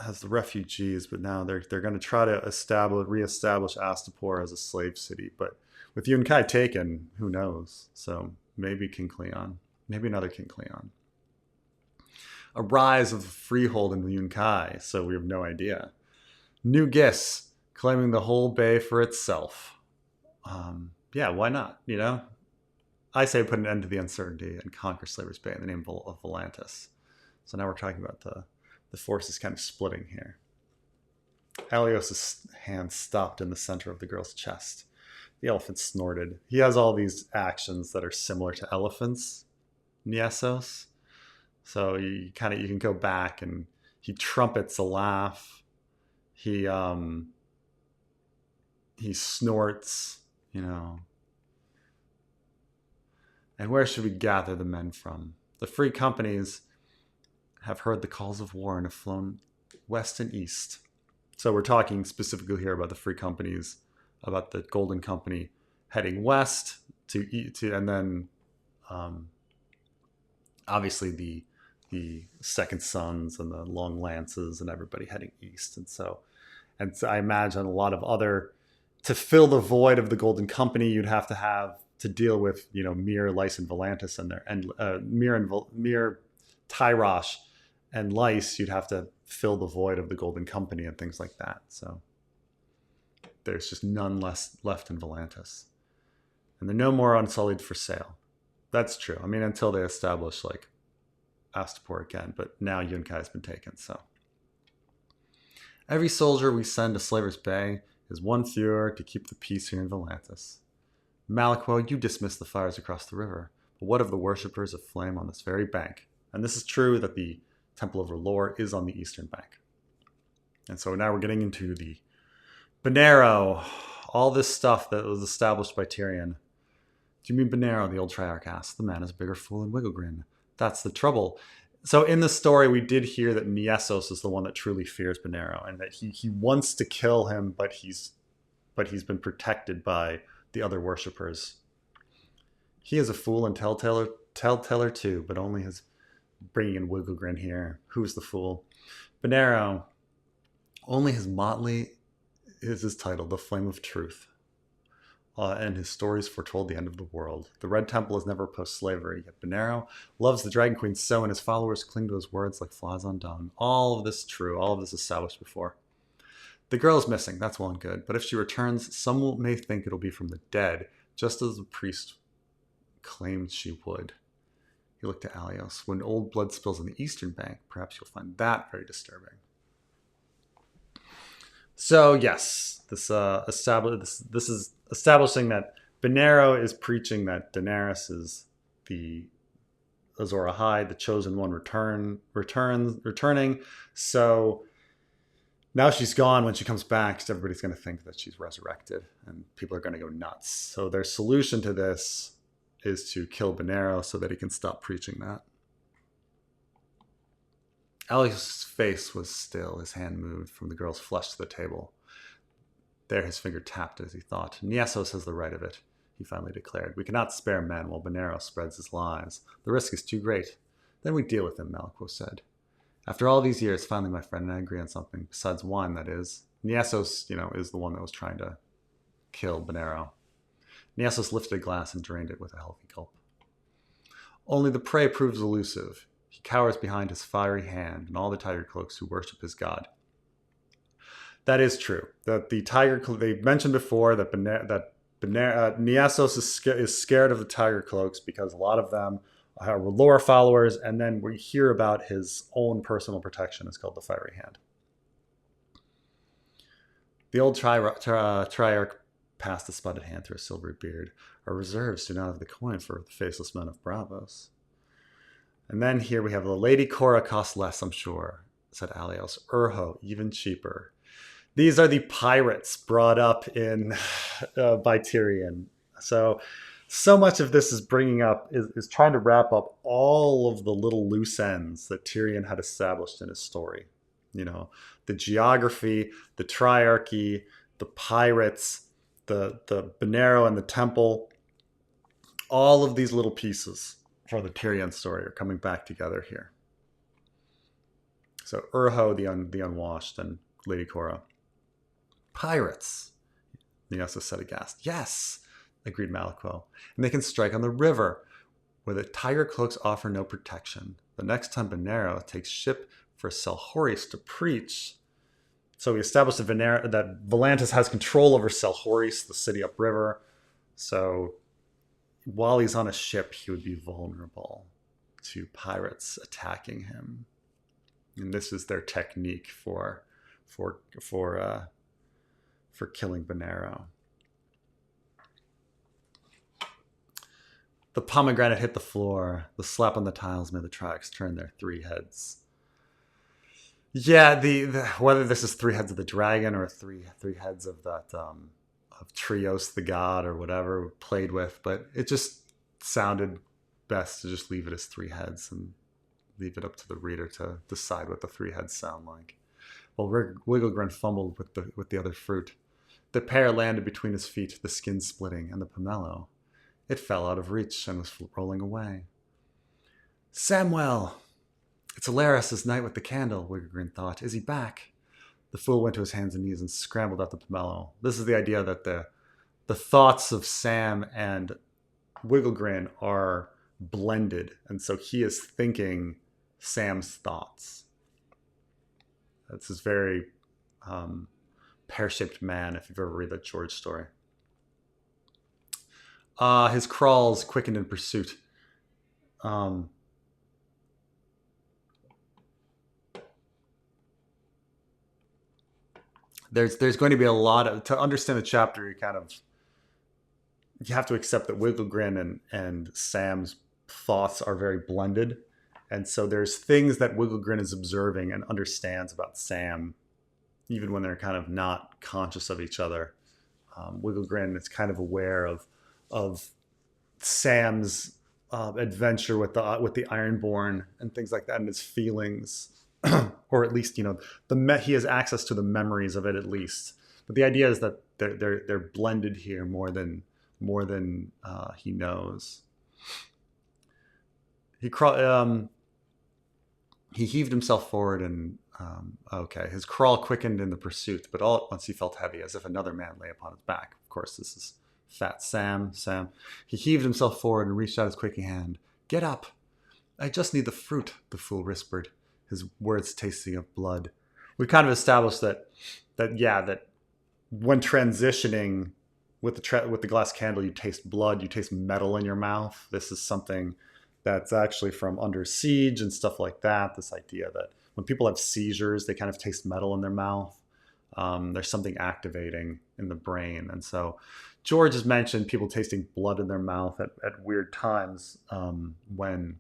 has the refugees, but now they're going to try to reestablish Astapor as a slave city. But with Yunkai taken, who knows? So maybe King Cleon, maybe another King Cleon. A rise of the freehold in the Yunkai, so we have no idea. New Gis claiming the whole bay for itself. Yeah, why not? I say put an end to the uncertainty and conquer Slaver's Bay in the name of Volantis. So now we're talking about the forces kind of splitting here. Alios' hand stopped in the center of the girl's chest. The elephant snorted. He has all these actions that are similar to elephants, Niessos. So you can go back and he trumpets a laugh. He snorts, And where should we gather the men from? The free companies have heard the calls of war and have flown west and east. So we're talking specifically here about the free companies, about the Golden Company heading west and then obviously the Second Sons and the Long Lances and everybody heading east. And so And so I imagine a lot of other, to fill the void of the Golden Company, you'd have to deal with, Mir, Lyce, and Volantis and Mir, Tyrosh, and Lyce. You'd have to fill the void of the Golden Company and things like that. So there's just none less left in Volantis, and they're no more Unsullied for sale. That's true. I mean, until they establish like Astapor again, but now Yunkai has been taken. So every soldier we send to Slaver's Bay is one fewer to keep the peace here in Volantis. Malakwo, you dismiss the fires across the river, but what of the worshippers of flame on this very bank? And this is true that the Temple of R'hllor is on the eastern bank. And so now we're getting into the Bonero, all this stuff that was established by Tyrion. Do you mean Bonero? The old Triarch asked. The man is a bigger fool than Wigglegrin. That's the trouble. So in the story, we did hear that Niessos is the one that truly fears Bonero, and that he wants to kill him, but he's been protected by the other worshippers. He is a fool and telltaler too, but only his bringing in Wigglegrin here. Who's the fool? Bonero. Only his motley is his title, the Flame of Truth. And his stories foretold the end of the world. The Red Temple has never opposed slavery, yet Bonero loves the Dragon Queen so, and his followers cling to his words like flies on dung. All of this true, all of this established before. The girl is missing, that's well and good, but if she returns, some may think it'll be from the dead, just as the priest claimed she would. He looked to Alios. When old blood spills on the eastern bank, perhaps you'll find that very disturbing. So yes, this is establishing that Bonero is preaching that Daenerys is the Azor Ahai, the chosen one, returning. So now she's gone. When she comes back, everybody's going to think that she's resurrected, and people are going to go nuts. So their solution to this is to kill Bonero so that he can stop preaching that. Alios' face was still. His hand moved from the girl's flesh to the table. There his finger tapped as he thought. Niessos has the right of it, he finally declared. We cannot spare men while Bonero spreads his lies. The risk is too great. Then we deal with him, Malakwo said. After all these years, finally, my friend and I agree on something, besides wine, that is. Niessos, is the one that was trying to kill Bonero. Niessos lifted a glass and drained it with a healthy gulp. Only the prey proves elusive. He cowers behind his fiery hand and all the tiger cloaks who worship his god. That is true. That the tiger, they mentioned before that Niessos is scared of the tiger cloaks because a lot of them are R'hllor followers, and then we hear about his own personal protection. It's called the fiery hand. The old Triarch passed a spotted hand through a silvery beard. Our reserves do not have the coin for the faceless men of Bravos. And then here we have the Lady Cora costs less, I'm sure, said Alios. Urho, even cheaper. These are the pirates brought up in by Tyrion. So much of this is bringing up, is trying to wrap up all of the little loose ends that Tyrion had established in his story. The geography, the Triarchy, the pirates, the Bonero and the temple. All of these little pieces for the Tyrion story are coming back together here. So Urho, the unwashed, and Lady Cora. Pirates, Niessos said aghast. Yes, agreed Malakwo. And they can strike on the river, where the tiger cloaks offer no protection. The next time Bonero takes ship for Selhoris to preach. So we established that Volantis has control over Selhoris, the city upriver. So while he's on a ship, he would be vulnerable to pirates attacking him. And this is their technique for killing Bonero. The pomegranate hit the floor. The slap on the tiles made the Triarchs turn their three heads. Yeah, whether this is three heads of the dragon or three heads of that of Trios the god or whatever played with, but it just sounded best to just leave it as three heads and leave it up to the reader to decide what the three heads sound like. Well, Wigglegrin fumbled with the other fruit. The pear landed between his feet, the skin splitting, and the pomelo. It fell out of reach and was rolling away. Samwell! It's Alaris' night with the candle, Wigglegrin thought. Is he back? The fool went to his hands and knees and scrambled at the pomelo. This is the idea that the thoughts of Sam and Wigglegrin are blended, and so he is thinking Sam's thoughts. That's this very pear-shaped man, if you've ever read that George story. His crawls quickened in pursuit. There's going to be a lot of, to understand the chapter, you have to accept that Wigglegrin and Sam's thoughts are very blended. And so there's things that Wigglegrin is observing and understands about Sam, even when they're kind of not conscious of each other. Wigglegrin is kind of aware of Sam's adventure with the Ironborn and things like that, and his feelings, or at least he has access to the memories of it at least. But the idea is that they're blended here more than he knows. He heaved himself forward and his crawl quickened in the pursuit, but all at once he felt heavy, as if another man lay upon his back. Of course, this is fat Sam. He heaved himself forward and reached out his quaking hand. "Get up! I just need the fruit," the fool whispered, his words tasting of blood. We kind of established that when transitioning with the glass candle, you taste blood, you taste metal in your mouth. This is something that's actually from Under Siege and stuff like that. This idea that when people have seizures, they kind of taste metal in their mouth. There's something activating in the brain. And so George has mentioned people tasting blood in their mouth at weird times when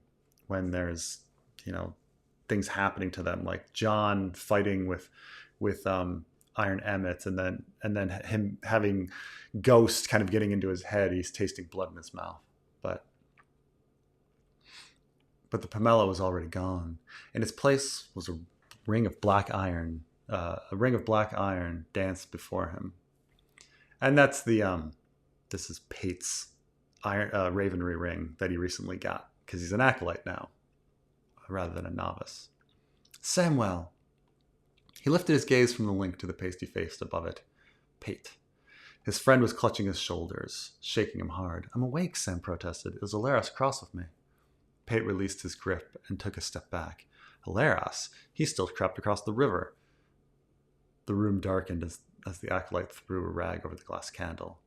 there's, things happening to them, like John fighting with Iron Emmett, and then him having Ghost kind of getting into his head. He's tasting blood in his mouth. But the pomelo was already gone. In its place was a ring of black iron. A ring of black iron danced before him. And that's this is Pate's Ravenry ring that he recently got, because he's an acolyte now, rather than a novice. Samwell. He lifted his gaze from the link to the pasty face above it. Pate. His friend was clutching his shoulders, shaking him hard. "I'm awake," Sam protested. "It was Alaris across with me." Pate released his grip and took a step back. Alaris? He still crept across the river. The room darkened as the acolyte threw a rag over the glass candle.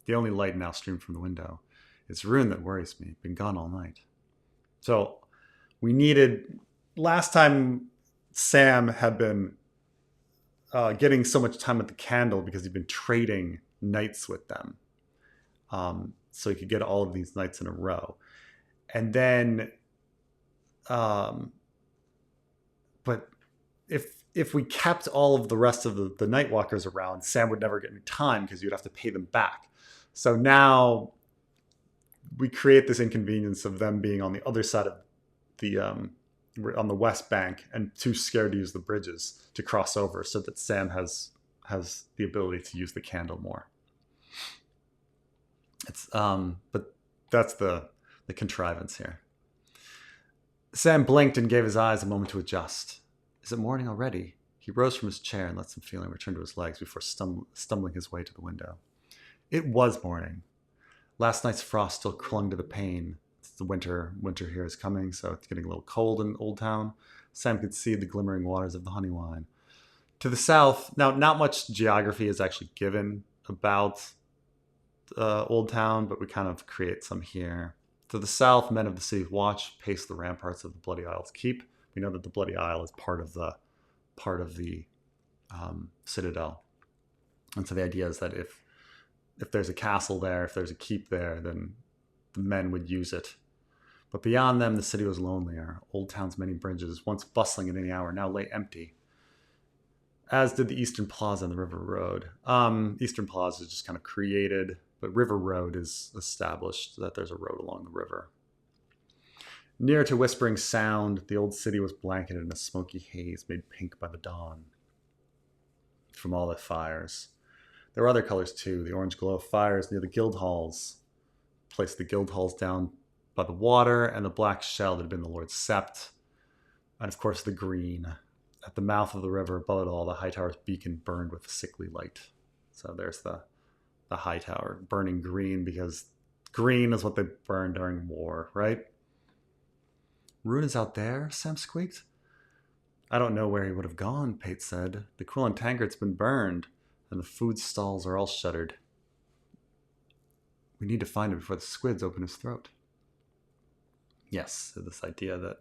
The only light now streamed from the window. "It's Rune that worries me. Been gone all night." So last time Sam had been getting so much time at the candle because he'd been trading nights with them. So he could get all of these nights in a row. And then, but if we kept all of the rest of the Nightwalkers around, Sam would never get any time because you'd have to pay them back. So now we create this inconvenience of them being on the other side of on the west bank and too scared to use the bridges to cross over, so that Sam has the ability to use the candle more. But that's the contrivance here. Sam blinked and gave his eyes a moment to adjust. Is it morning already? He rose from his chair and let some feeling return to his legs before stumbling his way to the window. It was morning. Last night's frost still clung to the pane. It's the winter here is coming, so it's getting a little cold in Old Town. Sam could see the glimmering waters of the Honeywine. To the south, now not much geography is actually given about Old Town, but we kind of create some here. To the south, men of the city's watch pace the ramparts of the Bloody Isle's keep. We know that the Bloody Isle is part of the citadel, and so the idea is that if there's a castle there, if there's a keep there, then the men would use it. But beyond them, the city was lonelier. Old Town's many bridges, once bustling at any hour, now lay empty, as did the Eastern Plaza and the River Road. Eastern Plaza is just kind of created, but River Road is established, that there's a road along the river. Near to whispering sound, the old city was blanketed in a smoky haze made pink by the dawn from all the fires. There were other colors too. The orange glow of fires near the guild halls placed the guild halls down by the water, and the black shell that had been the Lord's sept, and of course the green At the mouth of the river, above it all, the high tower's beacon burned with a sickly light. So there's the high tower burning green because green is what they burned during war, right? Rune is out there, Sam squeaked. I don't know where he would have gone, Pate said. The quill and tankard's been burned, and the food stalls are all shuttered. We need to find him before the squids open his throat. Yes, so this idea that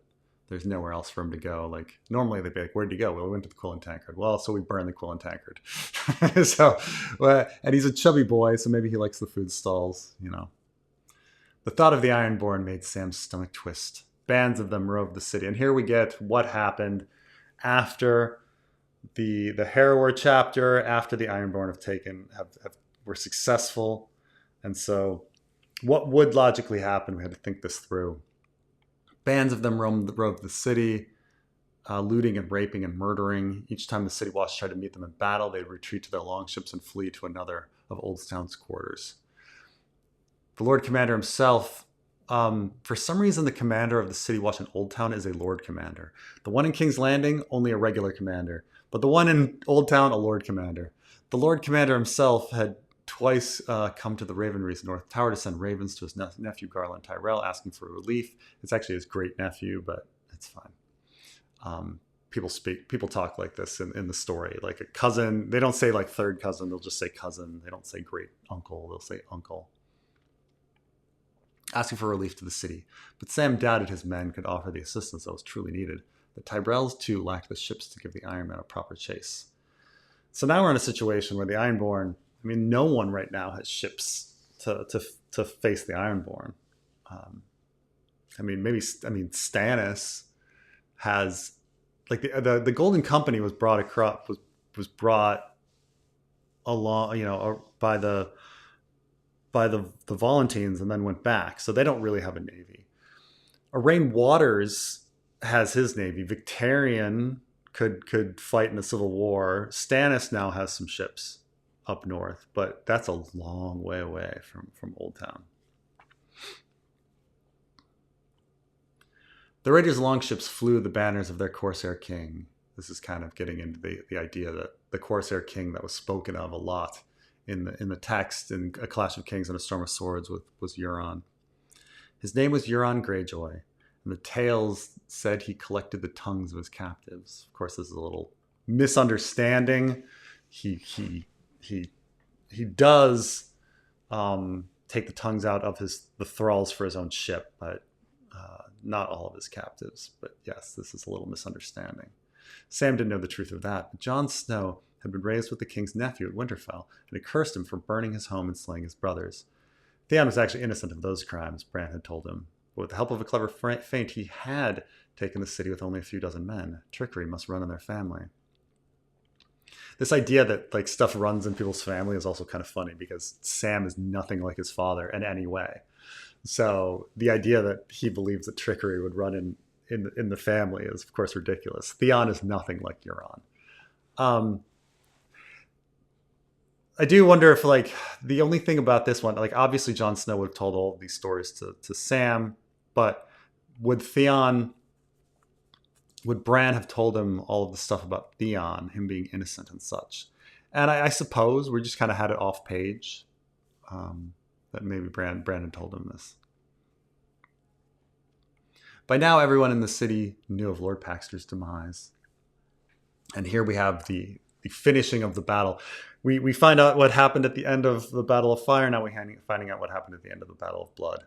there's nowhere else for him to go. Like, normally they'd be like, where'd he go? Well, we went to the quill and tankard. Well, so we burned the quill and tankard. And he's a chubby boy, so maybe he likes the food stalls, you know. The thought of the Ironborn made Sam's stomach twist. Bands of them roved the city. And here we get what happened after the Harrower chapter, after the Ironborn were successful. And so what would logically happen? We had to think this through. Bands of them roved the city, looting and raping and murdering. Each time the city watch tried to meet them in battle, they'd retreat to their longships and flee to another of Oldtown's quarters. The Lord Commander himself, for some reason, the commander of the city watch in Old Town is a Lord Commander. The one in King's Landing, only a regular commander. But the one in Old Town, a Lord Commander. The Lord Commander himself had twice come to the Ravenry's North Tower to send ravens to his nephew Garland Tyrell, asking for relief. It's actually his great nephew, but it's fine. People talk like this in the story, like a cousin. They don't say like third cousin; they'll just say cousin. They don't say great uncle; they'll say uncle. Asking for relief to the city, but Sam doubted his men could offer the assistance that was truly needed. The Tyrells too lacked the ships to give the Iron Man a proper chase. So now we're in a situation where the Ironborn. I mean, no one right now has ships to face the Ironborn. Stannis has, like, the Golden Company was brought across was brought along, you know, by the Volantines and then went back, so they don't really have a navy. Arain Waters has his navy. Victarion could fight in a civil war. Stannis now has some ships up north, but that's a long way away from Old Town. The raiders' longships flew the banners of their Corsair king. This is kind of getting into the idea that the Corsair king that was spoken of a lot in the text in A Clash of Kings and A Storm of Swords was Euron. His name was Euron Greyjoy, and the tales said he collected the tongues of his captives. Of course, this is a little misunderstanding. He does take the tongues out of the thralls for his own ship, but not all of his captives. But yes, this is a little misunderstanding. Sam didn't know the truth of that, but Jon Snow had been raised with the king's nephew at Winterfell and had cursed him for burning his home and slaying his brothers. Theon was actually innocent of those crimes, Bran had told him. But with the help of a clever feint, he had taken the city with only a few dozen men. Trickery must run in their family. This idea that like stuff runs in people's family is also kind of funny because Sam is nothing like his father in any way. So the idea that he believes that trickery would run in the family is of course ridiculous. Theon is nothing like Euron. I do wonder if like the only thing about this one, like obviously Jon Snow would have told all of these stories to Sam, but would Bran have told him all of the stuff about Theon, him being innocent and such? And I suppose we just kind of had it off page that maybe Bran had told him this. By now, everyone in the city knew of Lord Paxter's demise. And here we have the finishing of the battle. We find out what happened at the end of the Battle of Fire. Now we're finding out what happened at the end of the Battle of Blood.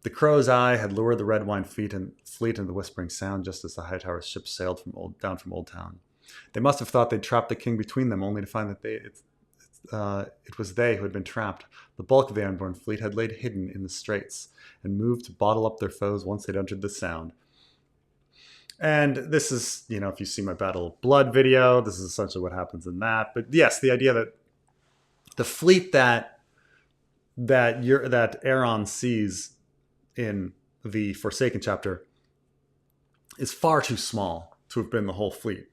The Crow's Eye had lured the Red Wine fleet into the Whispering Sound just as the Hightower's ships sailed down from Old Town. They must have thought they'd trapped the king between them, only to find that it was they who had been trapped. The bulk of the Unborn fleet had laid hidden in the straits and moved to bottle up their foes once they'd entered the Sound. And this is, you know, if you see my Battle of Blood video, this is essentially what happens in that. But yes, the idea that the fleet that Aeron sees in the Forsaken chapter is far too small to have been the whole fleet.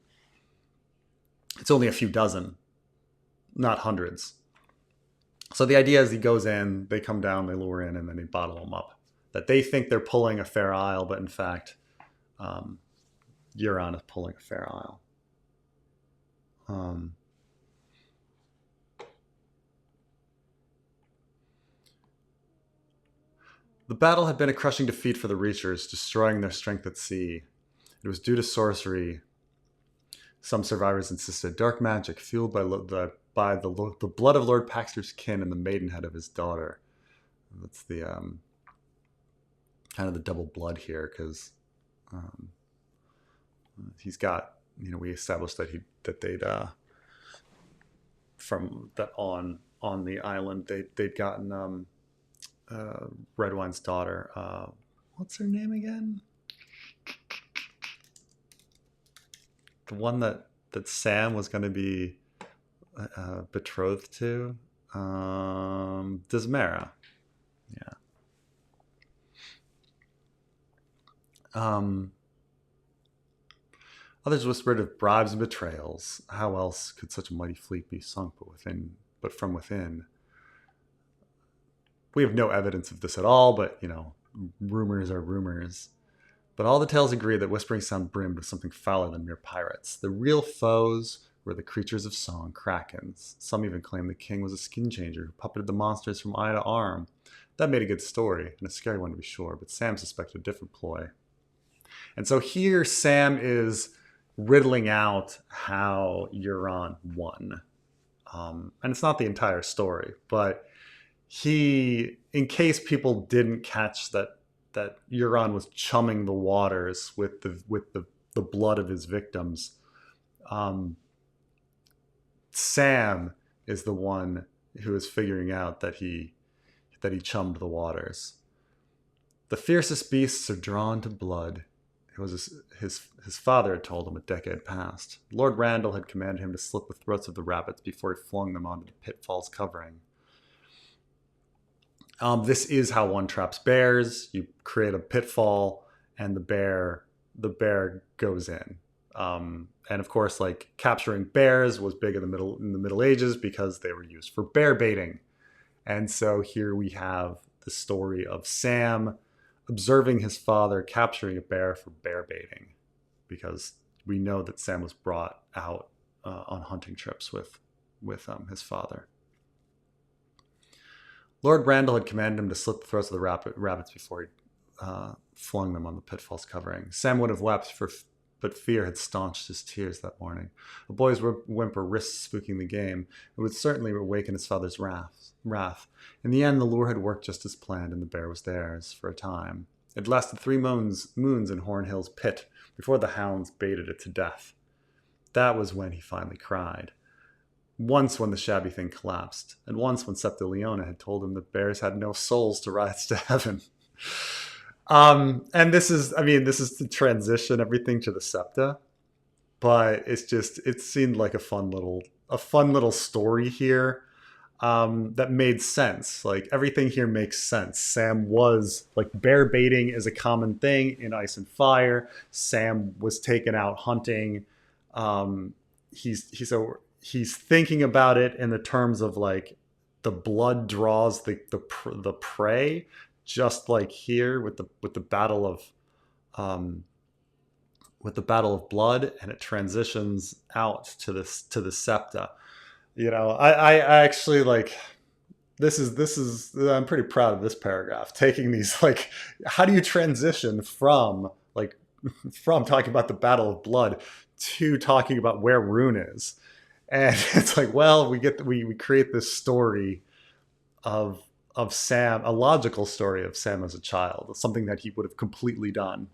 It's only a few dozen, not hundreds. So the idea is he goes in, they come down, they lure in, and then they bottle them up. That they think they're pulling a Fair Isle, but in fact, Euron is pulling a Fair Isle. Um, the battle had been a crushing defeat for the Reachers, destroying their strength at sea. It was due to sorcery. Some survivors insisted dark magic fueled by the blood of Lord Paxter's kin and the maidenhead of his daughter. That's the kind of the double blood here, because um, he's got, we established that they'd from that on the island they'd gotten Redwine's daughter. What's her name again? The one that Sam was going to be betrothed to, Dismera. Yeah. Others whispered of bribes and betrayals. How else could such a mighty fleet be sunk but from within? We have no evidence of this at all, but rumors are rumors. But all the tales agree that Whispering Sound brimmed with something fouler than mere pirates. The real foes were the creatures of song, krakens. Some even claim the king was a skin changer who puppeted the monsters from eye to arm. That made a good story, and a scary one to be sure, but Sam suspected a different ploy. And so here Sam is riddling out how Euron won. And it's not the entire story, but in case people didn't catch that Euron was chumming the waters with the blood of his victims, Sam is the one who is figuring out that he chummed the waters. The fiercest beasts are drawn to blood. It was his father had told him a decade past. Lord Randall had commanded him to slit the throats of the rabbits before he flung them onto the pitfall's covering. This is how one traps bears. You create a pitfall, and the bear goes in. And of course, like, capturing bears was big in the Middle Ages because they were used for bear baiting. And so here we have the story of Sam observing his father capturing a bear for bear baiting, because we know that Sam was brought out on hunting trips with his father. Lord Randall had commanded him to slit the throats of the rabbits before he flung them on the pitfall's covering. Sam would have wept, but fear had staunched his tears that morning. A boy's whimper risked spooking the game. It would certainly awaken his father's wrath. In the end, the lure had worked just as planned, and the bear was theirs for a time. It lasted 3 moons in Horn Hill's pit before the hounds baited it to death. That was when he finally cried. Once when the shabby thing collapsed, and once when Septa Leona had told him that bears had no souls to rise to heaven. And this is to transition everything to the Septa, but it seemed like a fun little story here, that made sense. Like, everything here makes sense. Sam was, like, bear baiting is a common thing in Ice and Fire. Sam was taken out hunting. He's thinking about it in the terms of, like, the blood draws the prey, just like here with the battle of blood, and it transitions out to the Septa. I actually, like, this is I'm pretty proud of this paragraph, taking these, like, how do you transition from talking about the battle of blood to talking about where Rune is. And it's like, well, we create this story of Sam, a logical story of Sam as a child, something that he would have completely done,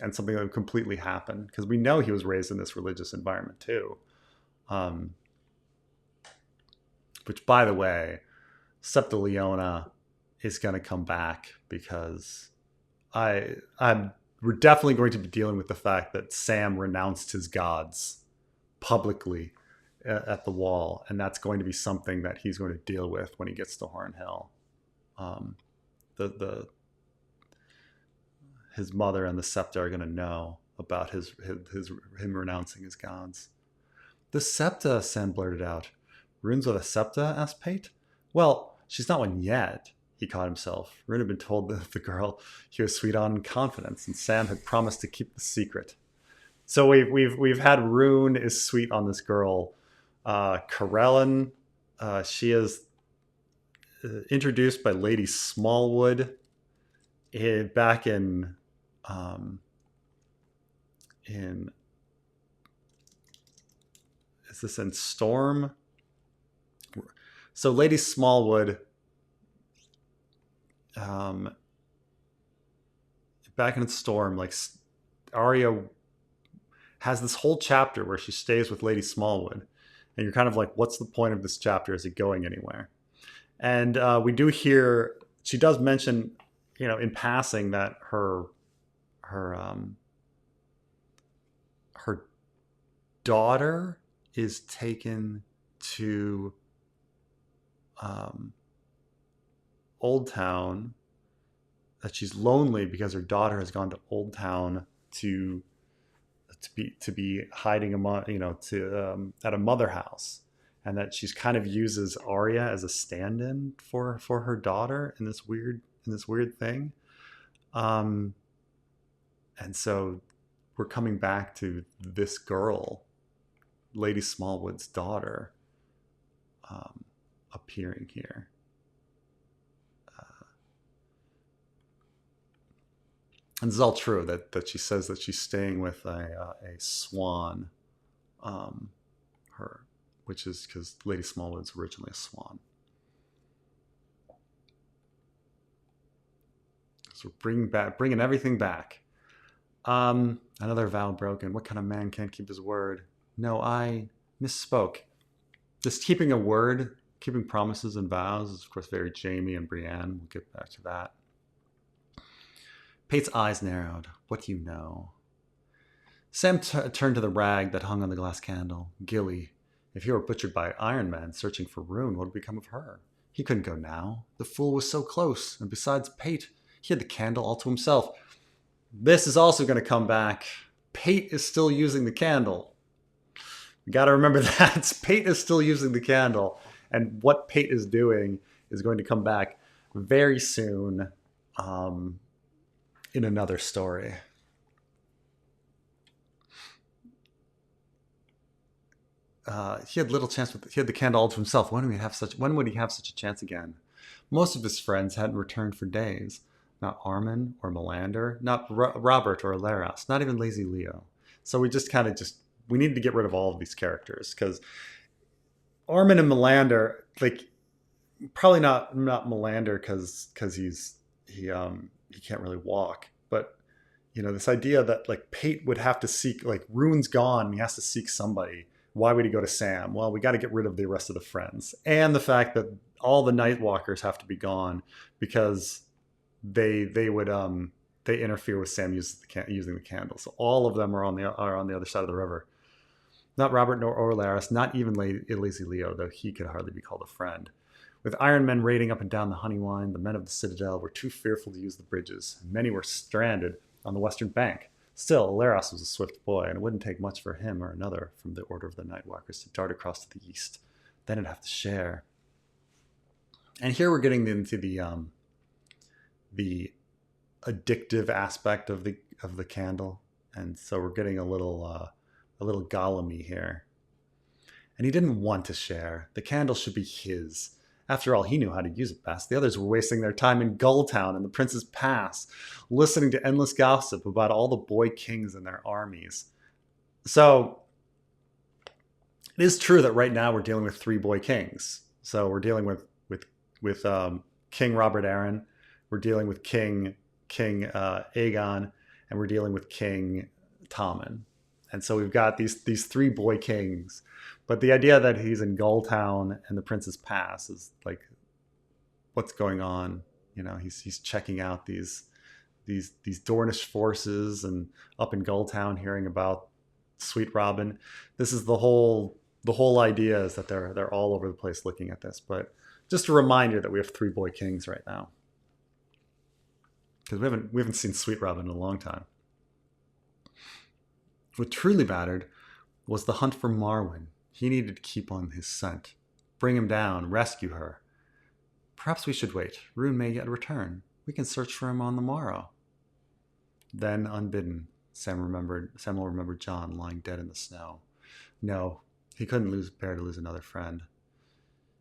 and something that would completely happen, because we know he was raised in this religious environment too. Which, by the way, Septa Leona is going to come back, because we're definitely going to be dealing with the fact that Sam renounced his gods publicly at the wall, and that's going to be something that he's going to deal with when he gets to Horn Hill. His mother and the Septa are going to know about him renouncing his gods. The Septa, Sam blurted out. Rune's with a Septa? Asked Pate. Well, she's not one yet. He caught himself. Rune had been told that the girl he was sweet on in confidence, and Sam had promised to keep the secret. So we've had Rune is sweet on this girl. Corellin, she is introduced by Lady Smallwood back um, in is this in Storm? So Lady Smallwood, um, back in Storm, like Arya has this whole chapter where she stays with Lady Smallwood, and you're kind of like, what's the point of this chapter? Is it going anywhere? And we do hear she does mention, in passing that her her daughter is taken to um, Old Town. That she's lonely because her daughter has gone to Old Town to be hiding among at a mother house, and that she's kind of uses Arya as a stand-in for her daughter in this weird thing. Um, and so we're coming back to this girl, Lady Smallwood's daughter, um, appearing here. And this is all true that she says that she's staying with a swan, um, her, which is because Lady Smallwood's originally a swan. So bringing everything back. Another vow broken. What kind of man can't keep his word? No, I misspoke. Just keeping a word, keeping promises and vows is, of course, very Jamie and Brienne. We'll get back to that. Pate's eyes narrowed. What do you know? Sam turned to the rag that hung on the glass candle. Gilly, if he were butchered by Iron Man searching for Rune, what would become of her? He couldn't go now. The fool was so close, and besides Pate, he had the candle all to himself. This is also going to come back. Pate is still using the candle. You got to remember that. Pate is still using the candle, and what Pate is doing is going to come back very soon in another story. He had little chance. He had the candle all to himself. When would he have such a chance again? Most of his friends hadn't returned for days. Not Armin or Melander, not Robert or Laras, not even Lazy Leo. So we just we needed to get rid of all of these characters because Armin and Melander, like, probably not Melander because he can't really walk, but this idea that like Pate would have to seek, like, Rune's gone, he has to seek somebody. Why would he go to Sam? Well, we got to get rid of the rest of the friends, and the fact that all the Nightwalkers have to be gone because they interfere with Sam using the candle. So all of them are on the other side of the river. Not Robert nor Laris, not even Lazy Leo, though he could hardly be called a friend. With Iron Men raiding up and down the Honeywine, the men of the Citadel were too fearful to use the bridges, and many were stranded on the western bank. Still, Laros was a swift boy, and it wouldn't take much for him or another from the Order of the Nightwalkers to dart across to the east. Then it'd have to share. And here we're getting into the addictive aspect of the candle, and so we're getting a little Gollum-y here. And he didn't want to share. The candle should be his. After all, he knew how to use it best. The others were wasting their time in Gulltown and the Prince's Pass, listening to endless gossip about all the boy kings and their armies. So it is true that right now we're dealing with 3 boy kings. So we're dealing with King Robert Arryn, we're dealing with King Aegon, and we're dealing with King Tommen. And so we've got these 3 boy kings. But the idea that he's in Gulltown and the Prince's Pass is like, what's going on? He's checking out these Dornish forces, and up in Gulltown hearing about Sweet Robin. This is the whole idea, is that they're all over the place looking at this. But just a reminder that we have 3 boy kings right now, because we haven't seen Sweet Robin in a long time. What truly mattered was the hunt for Marwyn. He needed to keep on his scent, bring him down, rescue her. Perhaps we should wait. Rune may yet return. We can search for him on the morrow. Then, unbidden, Samuel remembered John lying dead in the snow. No, he couldn't bear to lose another friend.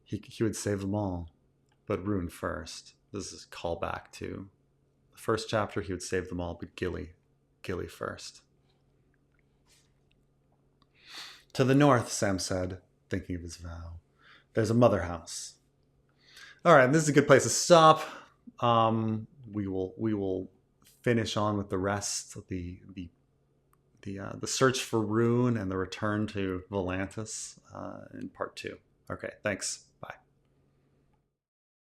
He would save them all, but Rune first. This is a callback to the first chapter. He would save them all, but Gilly first. To the north, Sam said, thinking of his vow, there's a mother house. All right, this is a good place to stop. We will finish on with the rest of the search for Rune and the return to Volantis in part 2. Okay, thanks. Bye.